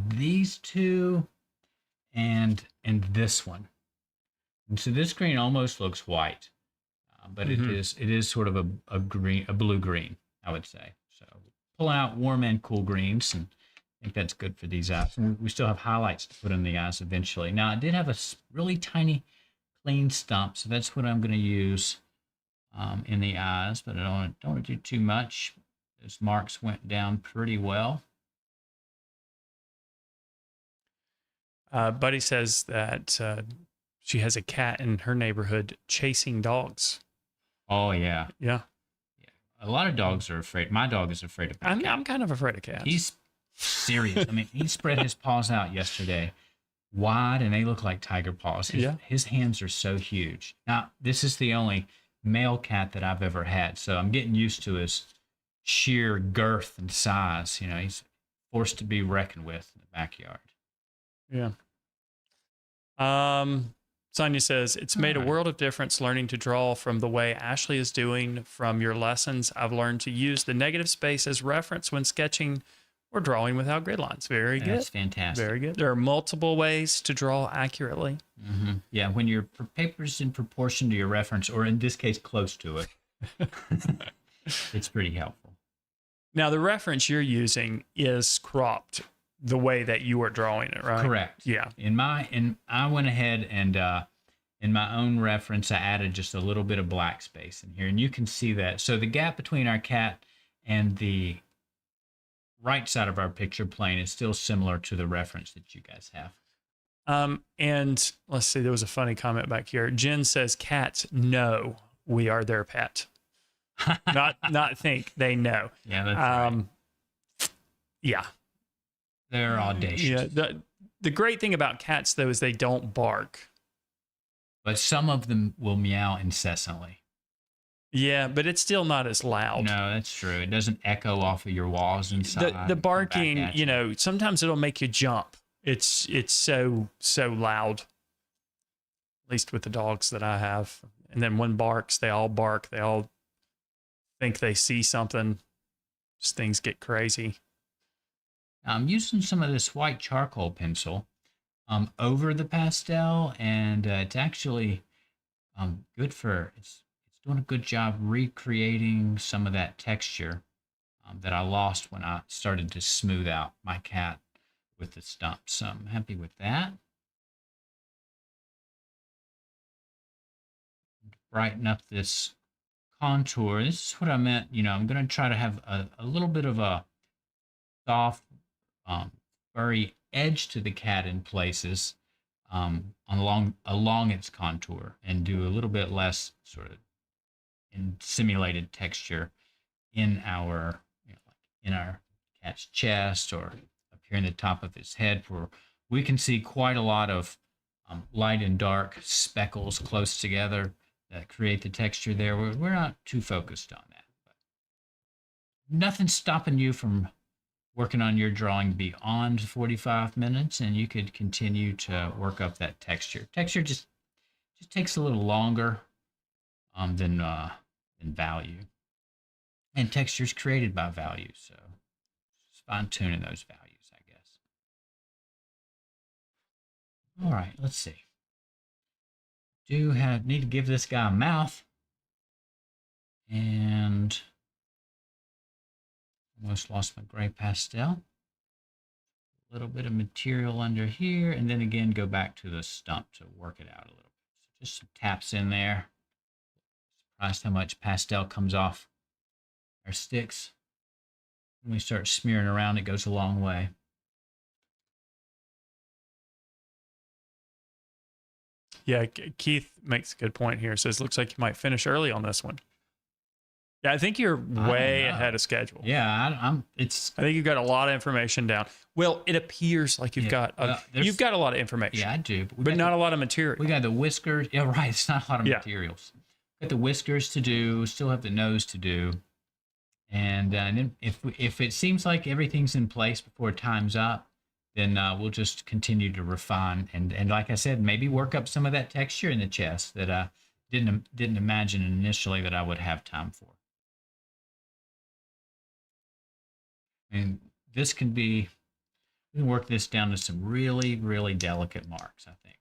these two and this one. And so this green almost looks white, but it is sort of a blue green, I would say. So pulling out warm and cool greens, and I think that's good for these eyes. And we still have highlights to put in the eyes eventually. Now I did have a really tiny clean stump, so that's what I'm going to use in the eyes, but I don't want to do too much. Those marks went down pretty well.
Buddy says that she has a cat in her neighborhood chasing dogs.
Oh, yeah.
Yeah.
A lot of dogs are afraid. My dog is afraid of cats.
I'm kind of afraid of cats.
He's serious. I mean, he spread his paws out yesterday, wide, and they look like tiger paws. His hands are so huge. Now, this is the only male cat that I've ever had, so I'm getting used to his sheer girth and size. You know, he's forced to be reckoned with in the backyard.
Yeah. Sonia says, it's made a world of difference learning to draw from the way Ashley is doing from your lessons. I've learned to use the negative space as reference when sketching or drawing without grid lines. Very good.
That's fantastic.
Very good. There are multiple ways to draw accurately.
Mm-hmm. Yeah, when your paper's in proportion to your reference, or in this case, close to it, it's pretty helpful.
Now, the reference you're using is cropped the way that you are drawing it, right?
Correct.
Yeah.
I went ahead and in my own reference, I added just a little bit of black space in here, and you can see that. So the gap between our cat and the right side of our picture plane is still similar to the reference that you guys have.
And let's see, there was a funny comment back here. Jen says, cats know we are their pet. not think, they know.
Yeah, that's right.
Yeah.
They're audacious.
Yeah. The great thing about cats, though, is they don't bark.
But some of them will meow incessantly.
Yeah, but it's still not as loud.
No, that's true. It doesn't echo off of your walls inside.
The barking, you know, sometimes it'll make you jump. It's so loud. At least with the dogs that I have. And then one barks, they all bark. They all think they see something. Just things get crazy.
I'm using some of this white charcoal pencil over the pastel, and it's actually good for, it's doing a good job recreating some of that texture that I lost when I started to smooth out my cat with the stumps. So I'm happy with that. Brighten up this contour. This is what I meant. You know, I'm going to try to have a little bit of a soft, furry edge to the cat in places along its contour, and do a little bit less sort of in simulated texture in our in our cat's chest or up here in the top of his head, where we can see quite a lot of light and dark speckles close together that create the texture there. We're not too focused on that, but nothing's stopping you from working on your drawing beyond 45 minutes, and you could continue to work up that texture. Texture just takes a little longer than value. And texture is created by value, so just fine-tuning those values, I guess. All right, let's see. Need to give this guy a mouth, and almost lost my gray pastel. A little bit of material under here, and then again go back to the stump to work it out a little bit. So just some taps in there. Surprised how much pastel comes off our sticks. When we start smearing around, it goes a long way.
Yeah, Keith makes a good point here. Says, looks like you might finish early on this one. Yeah, I think you're way ahead of schedule.
Yeah,
I think you've got a lot of information down. Well, it appears like you've got a lot of information.
Yeah, I do.
But not a lot of material.
We got the whiskers. Yeah, right. It's not a lot of materials. Got the whiskers to do. Still have the nose to do. And then if it seems like everything's in place before time's up, then we'll just continue to refine. And like I said, maybe work up some of that texture in the chest that I didn't imagine initially that I would have time for. And this can be, we can work this down to some really, really delicate marks, I think.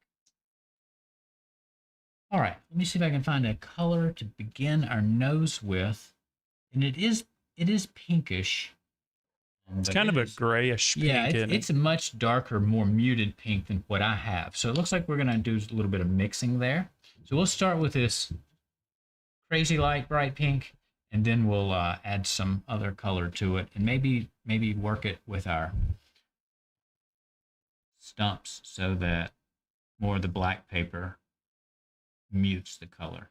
All right, let me see if I can find a color to begin our nose with. And it is pinkish.
It's kind of a grayish pink.
Yeah, it's a much darker, more muted pink than what I have. So it looks like we're going to do a little bit of mixing there. So we'll start with this crazy light, bright pink, and then we'll add some other color to it, and maybe work it with our stumps so that more of the black paper mutes the color.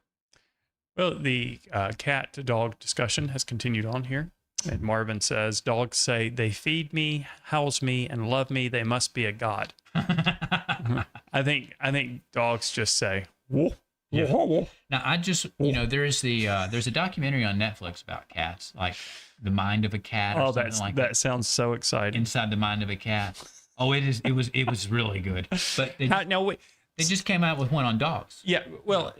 Well, the cat-to-dog discussion has continued on here. And Marvin says, dogs say, they feed me, house me, and love me. They must be a god. I think dogs just say, whoa.
Yeah. Now I just, there's a documentary on Netflix about cats, like The Mind of a Cat or something like that.
That sounds so exciting.
Inside the Mind of a Cat. Oh, it was really good. But they just came out with one on dogs.
Yeah. Well,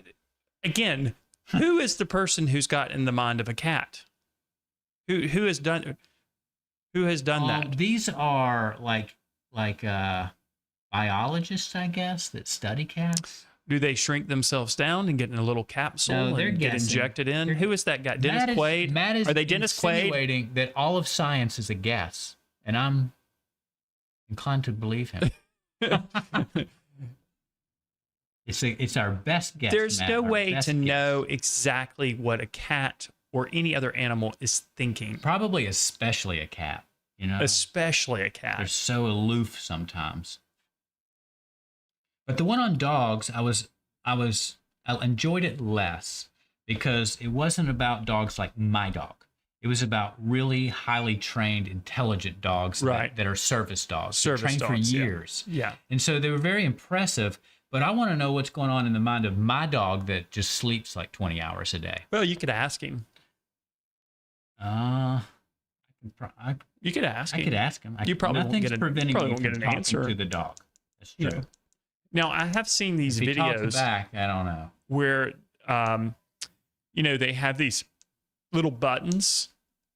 again, who is the person who's got in the mind of a cat? Who has done that?
These are like biologists, I guess, that study cats.
Do they shrink themselves down and get in a little capsule and get injected in? Who is that guy? Dennis Quaid? Are they Dennis Quaid?
Insinuating that all of science is a guess, and I'm inclined to believe him. It's our best guess.
There's no way to know exactly what a cat or any other animal is thinking.
Probably especially a cat,
Especially a cat.
They're so aloof sometimes. But the one on dogs, I enjoyed it less because it wasn't about dogs like my dog. It was about really highly trained, intelligent dogs that are service dogs. Trained for years.
Yeah.
And so they were very impressive. But I want to know what's going on in the mind of my dog that just sleeps like 20 hours a day.
Well, you could ask him. You could ask him.
I could ask him.
You probably
Nothing's
won't get
preventing me from
an
talking
answer
to the dog. That's true.
Yeah. Now, I have seen these
if he
videos
talks back, I don't know.
where, they have these little buttons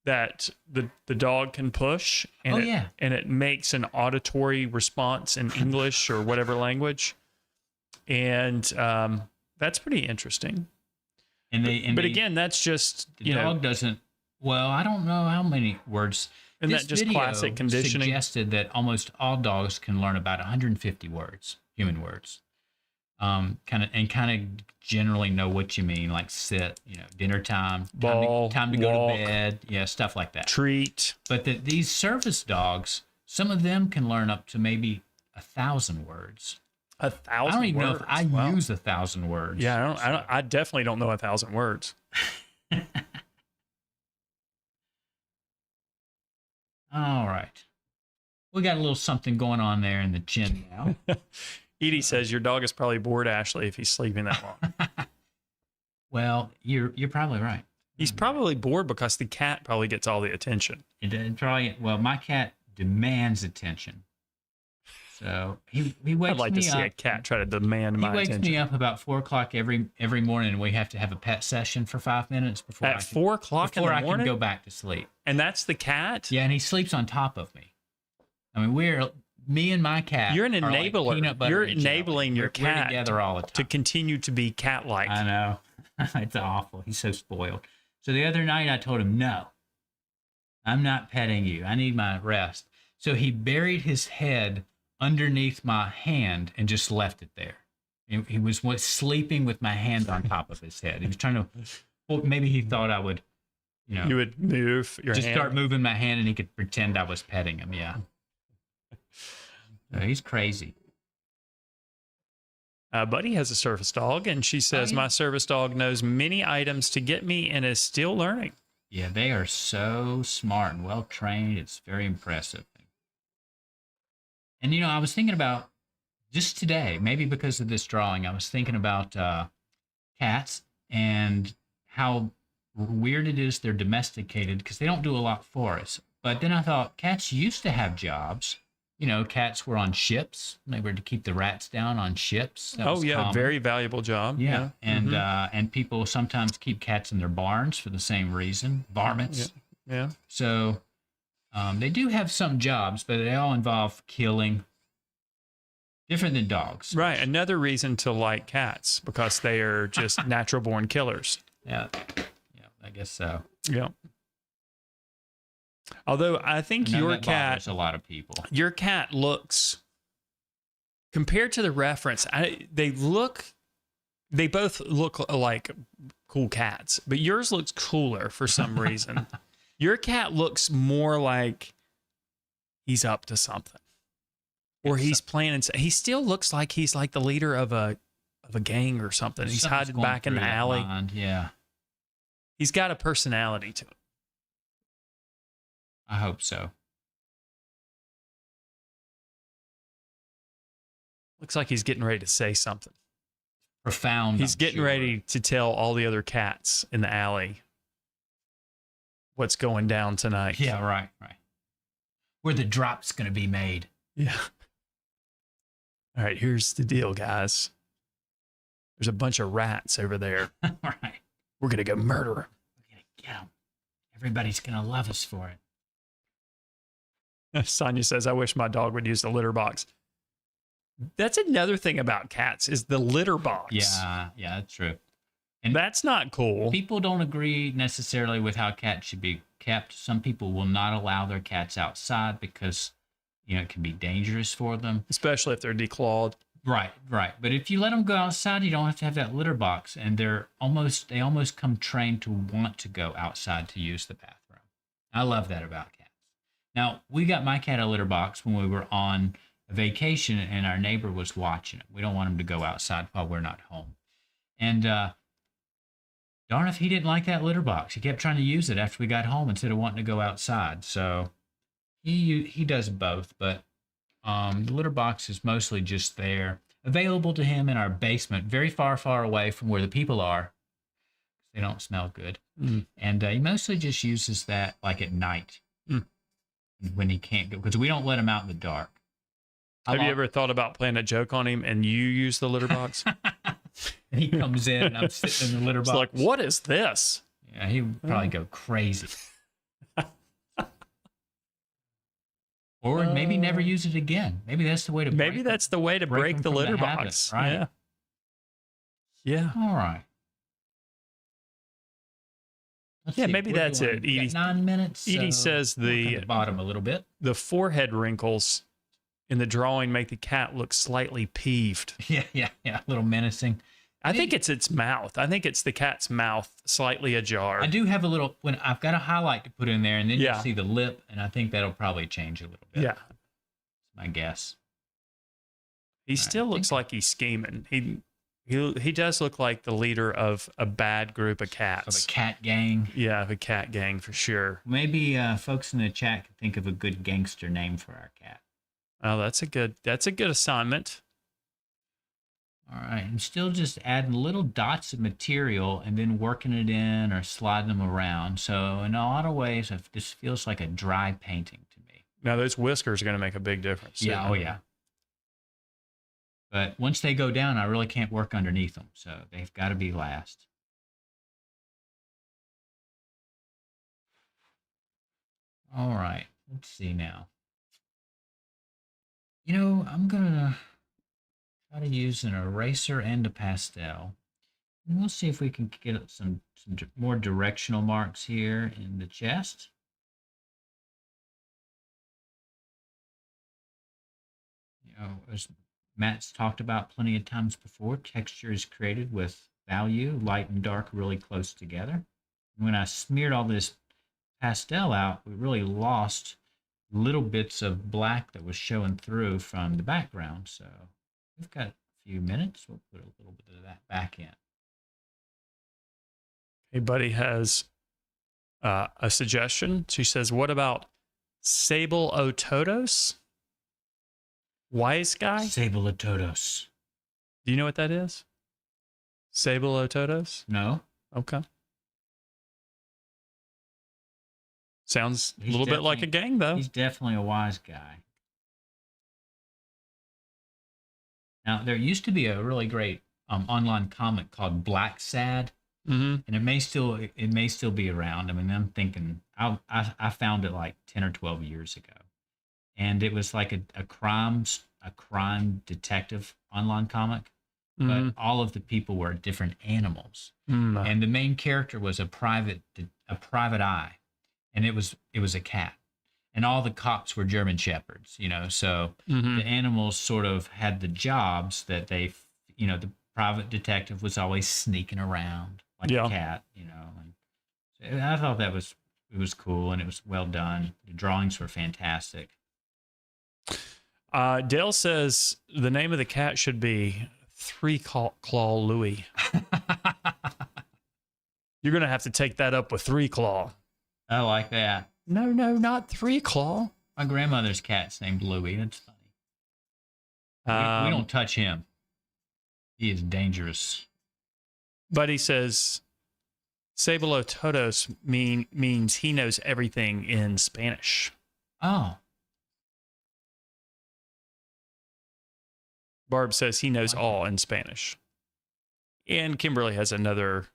that the dog can push, and and it makes an auditory response in English or whatever language, and that's pretty interesting. But again, that's just
the dog doesn't. Well, I don't know how many words.
And that just classic conditioning
suggested that almost all dogs can learn about 150 words, human words, kind of generally know what you mean, like sit, dinner time, time to go to bed, stuff like that.
Treat.
But these service dogs, some of them can learn up to maybe 1,000 words.
1,000
I don't even know if I
Wow.
use 1,000 words.
Yeah, I definitely don't know 1,000 words.
All right. We got a little something going on there in the chin now.
Edie says your dog is probably bored, Ashley, if he's sleeping that long.
Well, you're probably right.
He's probably bored because the cat probably gets all the attention.
Well, my cat demands attention. So he wakes me up.
I'd like to see a cat try to demand my attention.
He wakes me up about 4 o'clock every morning, and we have to have a pet session for 5 minutes before
At 4 o'clock in the morning?
Before I can go back to sleep.
And that's the cat?
Yeah, and he sleeps on top of me. I mean, me and my cat.
You're an
are like
enabler.
peanut butter
You're
and jelly.
enabling your
We're
cat
together all the time
to continue to be cat-like.
I know. It's awful. He's so spoiled. So the other night I told him, no, I'm not petting you. I need my rest. So he buried his head underneath my hand and just left it there. He was sleeping with my hand on top of his head. He was trying to, well, maybe he thought I would,
You would move your
just
hand.
start moving my hand and he could pretend I was petting him. Yeah. So he's crazy.
Buddy has a service dog, and she says, my service dog knows many items to get me and is still learning.
Yeah, they are so smart and well trained. It's very impressive. And, I was thinking about just today, maybe because of this drawing, I was thinking about cats and how weird it is they're domesticated because they don't do a lot for us. But then I thought cats used to have jobs. Cats were on ships. They were to keep the rats down on ships. That was common.
Very valuable job.
Yeah. And people sometimes keep cats in their barns for the same reason, varmints.
Yeah.
So they do have some jobs, but they all involve killing. Different than dogs.
Right. Another reason to like cats, because they are just natural born killers.
Yeah, I guess so.
Yeah. Although I think your cat,
a lot of people.
Your cat looks, compared to the reference, they both look like cool cats, but yours looks cooler for some reason. Your cat looks more like he's up to something, or he's planning. He still looks like he's like the leader of a gang or something. He's hiding back in the alley.
Yeah,
he's got a personality to him.
I hope so.
Looks like he's getting ready to say something.
profound.
He's
I'm
getting
sure.
ready to tell all the other cats in the alley what's going down tonight.
Yeah, right. Where the drop's going to be made.
Yeah. All right, here's the deal, guys. There's a bunch of rats over there.
Right.
We're going to go murder them.
We're going to get them. Everybody's going to love us for it.
Sonia says, I wish my dog would use the litter box. That's another thing about cats is the litter box.
Yeah, that's true. And
that's not cool.
People don't agree necessarily with how cats should be kept. Some people will not allow their cats outside because, it can be dangerous for them.
Especially if they're declawed.
Right. But if you let them go outside, you don't have to have that litter box. And they almost come trained to want to go outside to use the bathroom. I love that about cats. Now, we got my cat a litter box when we were on a vacation and our neighbor was watching it. We don't want him to go outside while we're not home. And darn if he didn't like that litter box. He kept trying to use it after we got home instead of wanting to go outside. So he does both, but the litter box is mostly just there, available to him in our basement, very far, far away from where the people are. They don't smell good. And he mostly just uses that like at night when he can't go, because we don't let him out in the dark.
Have you ever thought about playing a joke on him and you use the litter box?
And he comes in and I'm sitting in the litter box.
It's like, what is this?
Yeah, he would probably go crazy. Or maybe never use it again. Maybe that's the way to break
break the litter box.
Right.
Yeah.
All right.
Maybe that's it.
Edie, 9 minutes.
Edie says
the bottom a little bit.
The forehead wrinkles in the drawing make the cat look slightly peeved.
Yeah. A little menacing.
I think it's its mouth. I think it's the cat's mouth slightly ajar.
I do have a little, when I've got a highlight to put in there, and then you see the lip, and I think that'll probably change a little bit.
Yeah.
That's my guess.
He still looks like he's scheming. He does look like the leader of a bad group of cats.
Of a cat gang.
Yeah, of a cat gang for sure.
Maybe folks in the chat can think of a good gangster name for our cat.
Oh, that's a good assignment.
All right, I'm still just adding little dots of material and then working it in or sliding them around. So in a lot of ways, this feels like a dry painting to me.
Now, those whiskers are going to make a big difference.
Yeah, yeah. But once they go down, I really can't work underneath them. So they've got to be last. All right, let's see now. I'm going to try to use an eraser and a pastel. And we'll see if we can get some more directional marks here in the chest. As Matt's talked about plenty of times before, texture is created with value, light and dark really close together. When I smeared all this pastel out, we really lost little bits of black that was showing through from the background. So we've got a few minutes. We'll put a little bit of that back in.
Hey, Buddy has a suggestion. She says, what about Sable Ototos? Wise guy?
Sable Ototos.
Do you know what that is? Sable Ototos?
No.
Okay. Sounds a little bit like a gang, though.
He's definitely a wise guy. Now, there used to be a really great online comic called Black Sad, and it may still be around. I mean, I'm thinking I found it like 10 or 12 years ago, and it was like a crime detective online comic, but all of the people were different animals, and the main character was a private eye. And it was a cat, and all the cops were German shepherds, so the animals sort of had the jobs that the private detective was always sneaking around like a cat, and I thought it was cool, and it was well done. The drawings were fantastic.
Dale says the name of the cat should be Three Claw Louie. You're going to have to take that up with Three Claw.
I like that.
No, not Three Claw.
My grandmother's cat's named Louie. That's funny. We don't touch him. He is dangerous.
Buddy says, Sabelo todos means he knows everything in Spanish.
Oh.
Barb says he knows all in Spanish. And Kimberly has another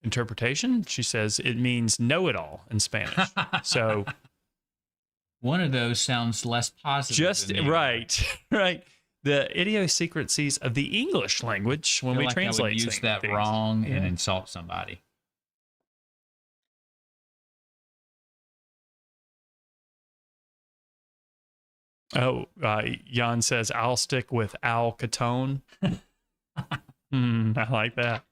interpretation. She says it means know-it-all in Spanish. So
one of those sounds less positive.
Just right. The idiosyncrasies of the English language when we translate.
I would use that wrong and insult somebody.
Oh, Jan says, I'll stick with Al Capone. I like that.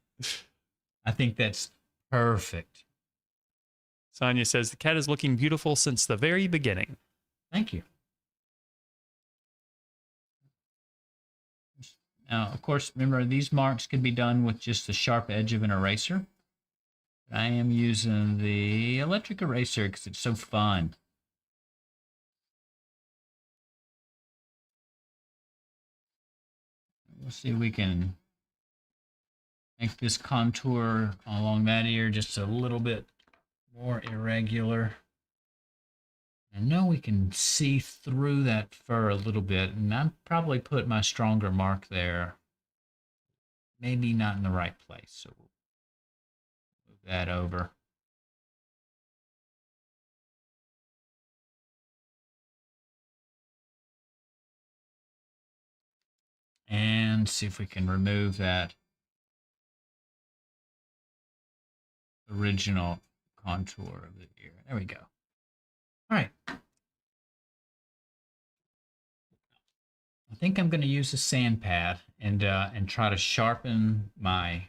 I think that's perfect.
Sonia says, the cat is looking beautiful since the very beginning.
Thank you. Now, of course, remember, these marks could be done with just the sharp edge of an eraser. I am using the electric eraser because it's so fun. We'll see if we can make this contour along that ear just a little bit more irregular. I know we can see through that fur a little bit, and I probably put my stronger mark there. Maybe not in the right place, so we'll move that over. And see if we can remove that original contour of the ear. There we go. All right. I think I'm going to use a sand pad and try to sharpen my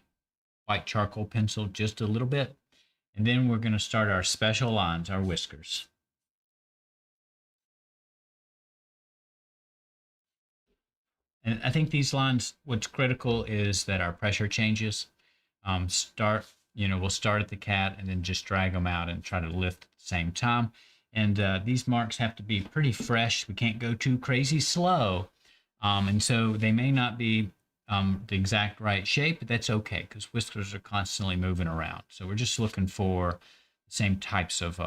white charcoal pencil just a little bit. And then we're going to start our special lines, our whiskers. And I think these lines, what's critical is that our pressure changes. We'll start at the cat and then just drag them out and try to lift at the same time. And these marks have to be pretty fresh. We can't go too crazy slow. And so they may not be the exact right shape, but that's okay because whiskers are constantly moving around. So we're just looking for the same types of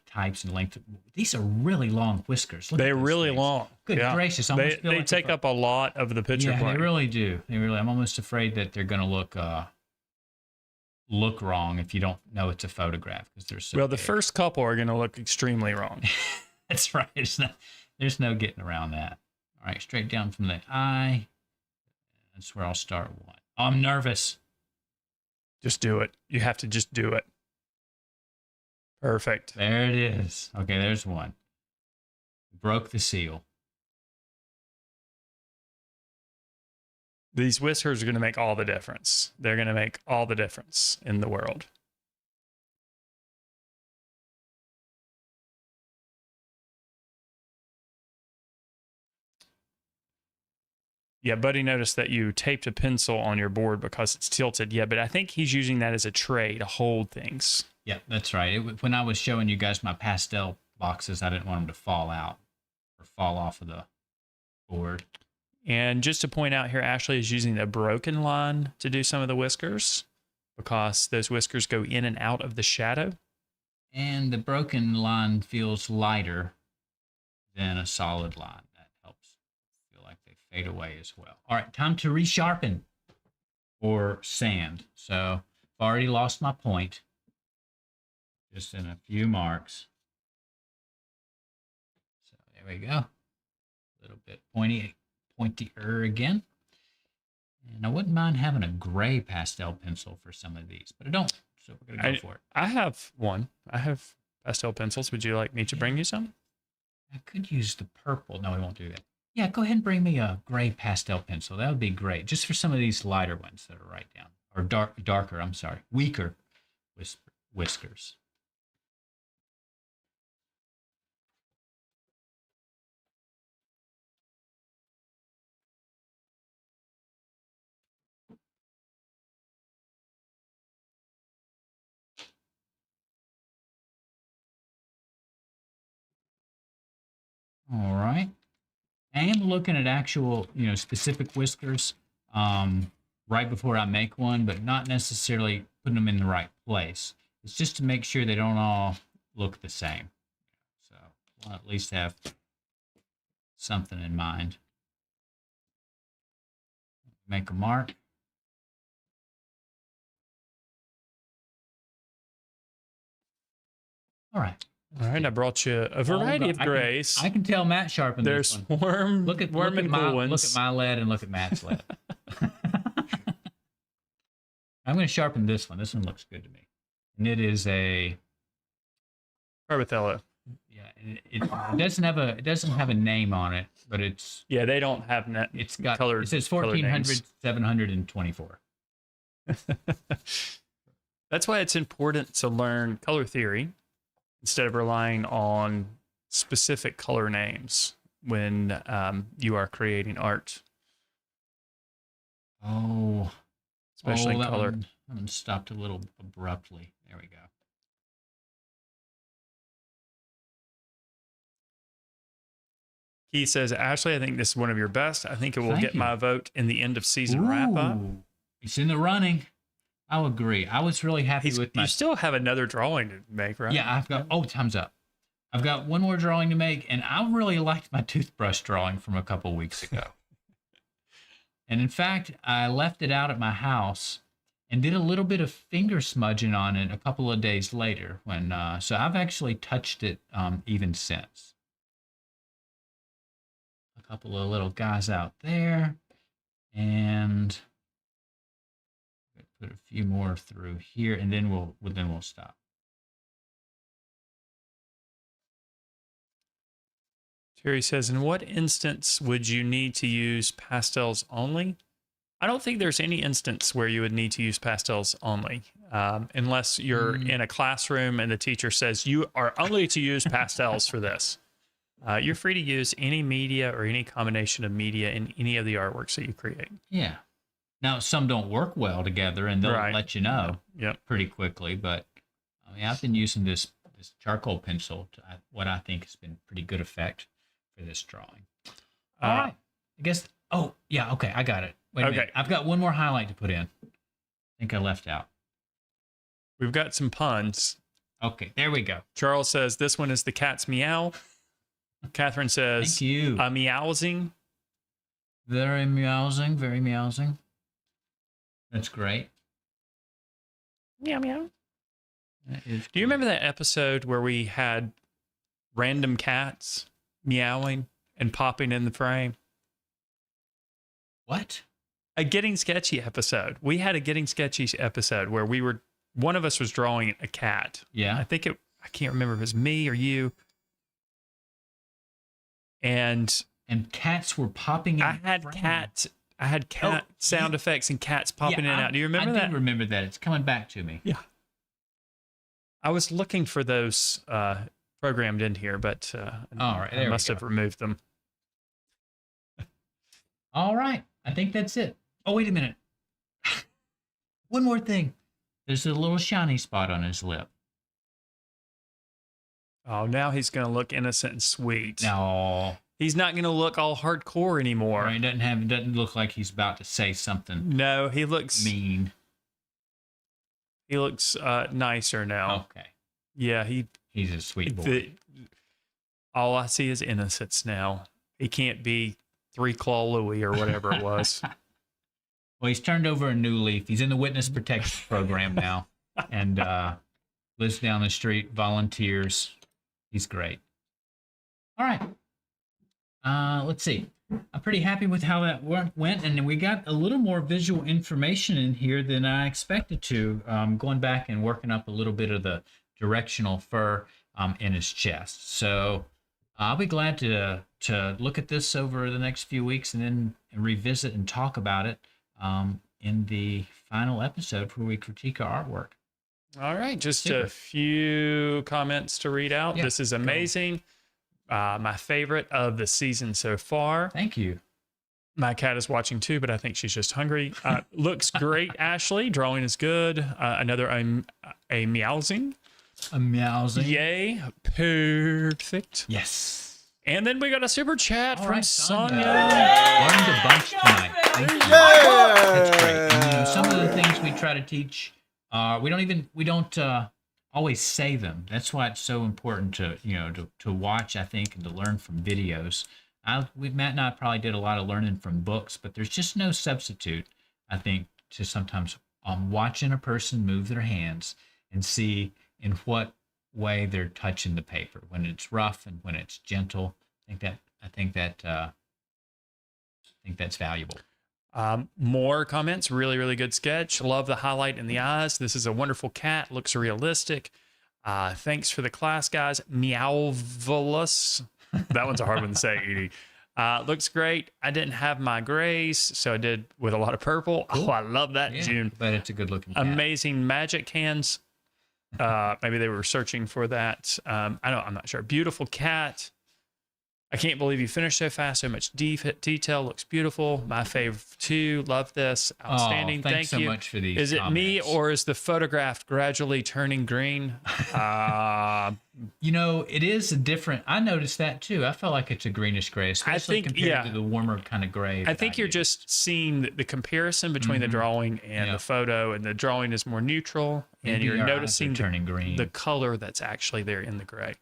types and length. These are really long whiskers.
They're really long.
Good gracious.
They take up a lot of the picture plane.
Yeah, they really do. I'm almost afraid that they're going to look wrong if you don't know it's a photograph because they're so
well, the
big.
first couple are going to look extremely wrong.
That's right. There's no getting around that. All right, straight down from the eye. That's where I'll start one. Oh, I'm nervous.
Just do it. You have to just do it. Perfect.
There it is. Okay, there's one. Broke the seal.
These whiskers are going to make all the difference. They're going to make all the difference in the world. Yeah, Buddy noticed that you taped a pencil on your board because it's tilted. Yeah, but I think he's using that as a tray to hold things.
Yeah, that's right. When I was showing you guys my pastel boxes, I didn't want them to fall out or fall off of the board.
And just to point out here, Ashley is using the broken line to do some of the whiskers because those whiskers go in and out of the shadow.
And the broken line feels lighter than a solid line. That helps feel like they fade away as well. All right, time to resharpen or sand. So I've already lost my point. Just in a few marks. So there we go. A little bit pointier again. And I wouldn't mind having a gray pastel pencil for some of these, but I don't. So we're going to go for it.
I have one. I have pastel pencils. Would you like me to bring you some?
I could use the purple. No, we won't do that. Yeah, go ahead and bring me a gray pastel pencil. That would be great. Just for some of these lighter ones that are right down. Or darker, I'm sorry. Weaker whiskers. All right. I am looking at actual, specific whiskers right before I make one, but not necessarily putting them in the right place. It's just to make sure they don't all look the same. So I'll at least have something in mind. Make a mark. All right.
All right, I brought you a variety of grays.
I can tell Matt sharpened
There's
this one.
warm,
Look at
warm and cool ones.
Look at my lead and look at Matt's lead. I'm going to sharpen this one. This one looks good to me. And it is a
Carbothello.
Yeah, it doesn't have a name on it, but it's
they don't have net.
It's got
colored.
It says 1400 724.
That's why it's important to learn color theory instead of relying on specific color names when you are creating art.
Oh,
especially
that
color.
That one stopped a little abruptly. There we go.
He says, Ashley, I think this is one of your best. I think it will
Thank
get
you.
my vote in the end of season wrap up.
It's in the running. I'll agree. I was really happy with my.
You still have another drawing to make, right?
Yeah, I've got. Oh, time's up. I've got one more drawing to make, and I really liked my toothbrush drawing from a couple weeks ago. And in fact, I left it out at my house and did a little bit of finger smudging on it a couple of days later. So I've actually touched it even since. A couple of little guys out there, and put a few more through here, and then we'll stop.
Terry says, in what instance would you need to use pastels only? I don't think there's any instance where you would need to use pastels only, unless you're in a classroom and the teacher says you are only to use pastels for this. You're free to use any media or any combination of media in any of the artworks that you create.
Yeah. Now, some don't work well together, and they'll let you know pretty quickly. But I mean, I've been using this charcoal pencil to what I think has been pretty good effect for this drawing. All right. I guess. Oh, yeah. Okay, I got it. Wait a minute. I've got one more highlight to put in. I think I left out.
We've got some puns.
Okay, there we go.
Charles says this one is the cat's meow. Catherine says,
thank you.
Meowsing.
Very meowsing, very meowsing. That's great.
Meow, meow. Do you remember that episode where we had random cats meowing and popping in the frame?
What?
A Getting Sketchy episode. We had a Getting Sketchy episode where one of us was drawing a cat.
Yeah.
I can't remember if it was me or you. And
cats were popping in.
I had cat sound effects and cats popping in and out. Do you remember that?
I do remember that. It's coming back to me.
Yeah. I was looking for those programmed in here, but
all right,
I must have removed them.
All right. I think that's it. Oh, wait a minute. One more thing. There's a little shiny spot on his lip.
Oh, now he's going to look innocent and sweet.
No.
He's not going to look all hardcore anymore.
Right, it doesn't look like he's about to say something.
No, he looks
mean.
He looks nicer now.
Okay.
Yeah,
he's a sweet boy.
All I see is innocence now. He can't be Three Claw Louie or whatever it was.
Well, he's turned over a new leaf. He's in the witness protection program now, and lives down the street, volunteers. He's great. All right. Let's see. I'm pretty happy with how that went, and we got a little more visual information in here than I expected to. Going back and working up a little bit of the directional fur in his chest. So I'll be glad to look at this over the next few weeks and then revisit and talk about it in the final episode where we critique our artwork.
All right, just a few comments to read out. This is amazing. My favorite of the season so far.
Thank you.
My cat is watching too, but I think she's just hungry. Looks great, Ashley. Drawing is good. Another a meowsing.
A meowsing.
Yay. Perfect.
Yes.
And then we got a super chat
All
from
right,
Sonia.
Learned a bunch tonight. Thank you. That's great. And, some of the things we try to teach, we don't always say them. That's why it's so important to watch, I think, and to learn from videos. Matt and I probably did a lot of learning from books, but there's just no substitute, I think, to sometimes watching a person move their hands and see in what way they're touching the paper, when it's rough and when it's gentle. I think that's valuable.
More comments. Really, really good sketch. Love the highlight in the eyes. This is a wonderful cat. Looks realistic. Thanks for the class, guys. Meowvelous. That one's a hard one to say, Edie. Looks great. I didn't have my grays, so I did with a lot of purple. Cool. Oh, I love that,
yeah,
June.
But it's a good looking cat.
Amazing magic cans. Maybe they were searching for that. I'm not sure. Beautiful cat. I can't believe you finished so fast. So much detail. Looks beautiful. My favorite too. Love this. Outstanding.
Thanks
Thank you
so much for these.
Is it
comments.
me or is the photograph gradually turning green?
It is a different. I noticed that too. I felt like it's a greenish gray, especially compared to the warmer kind of gray.
I think you're just seeing the comparison between the drawing and the photo, and the drawing is more neutral, and you're noticing
turning green.
The color that's actually there in the gray.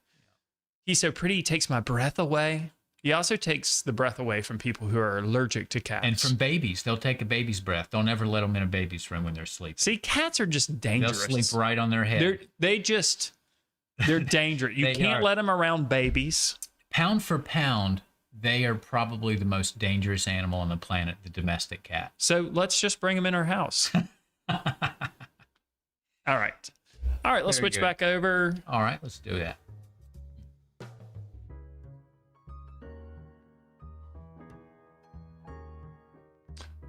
He's so pretty. He takes my breath away. He also takes the breath away from people who are allergic to cats.
And from babies. They'll take a baby's breath. Don't ever let them in a baby's room when they're sleeping.
See, cats are just dangerous.
They'll sleep right on their head.
They're dangerous. You can't let them around babies.
Pound for pound, they are probably the most dangerous animal on the planet, the domestic cat.
So let's just bring them in our house. All right. Let's switch back over.
All right, let's do that.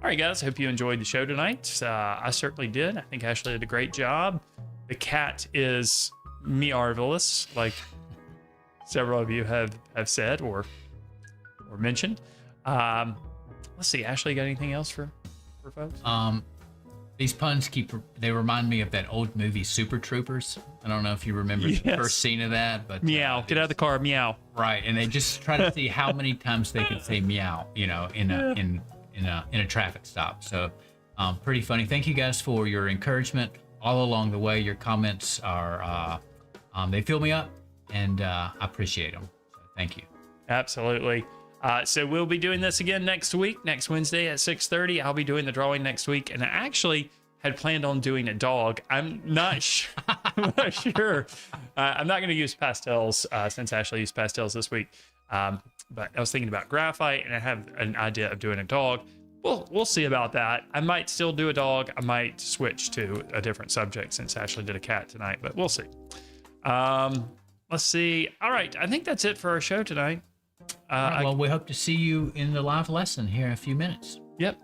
All right, guys. Hope you enjoyed the show tonight. I certainly did. I think Ashley did a great job. The cat is marvelous, like several of you have said or mentioned. Let's see. Ashley, got anything else for folks?
These puns they remind me of that old movie Super Troopers. I don't know if you remember the first scene of that, but
meow. Get out of the car, meow.
Right, and they just try to see how many times they can say meow, in a traffic stop. So pretty funny. Thank you guys for your encouragement all along the way. Your comments are they fill me up, and I appreciate them. So thank you.
Absolutely. So we'll be doing this again next week, next Wednesday at 6:30. I'll be doing the drawing next week, and I actually had planned on doing a dog. I'm not sure. I'm not sure. I'm not going to use pastels since Ashley used pastels this week. But I was thinking about graphite, and I have an idea of doing a dog. We'll see about that. I might still do a dog. I might switch to a different subject since Ashley did a cat tonight, but we'll see. Let's see. All right. I think that's it for our show tonight.
Right, well, we hope to see you in the live lesson here in a few minutes.
Yep.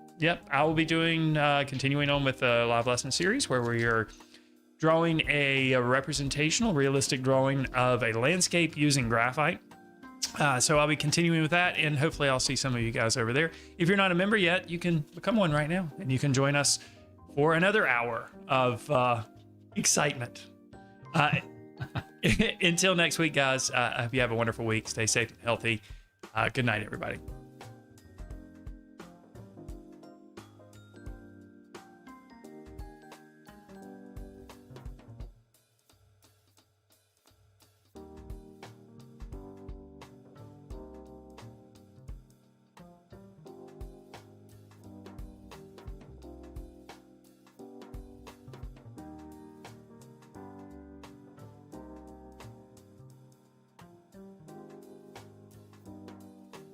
I will be doing, continuing on with the live lesson series where we are drawing a representational, realistic drawing of a landscape using graphite. So I'll be continuing with that, and hopefully I'll see some of you guys over there. If you're not a member yet, you can become one right now, and you can join us for another hour of excitement. Until next week, guys, I hope you have a wonderful week. Stay safe and healthy. Good night, everybody.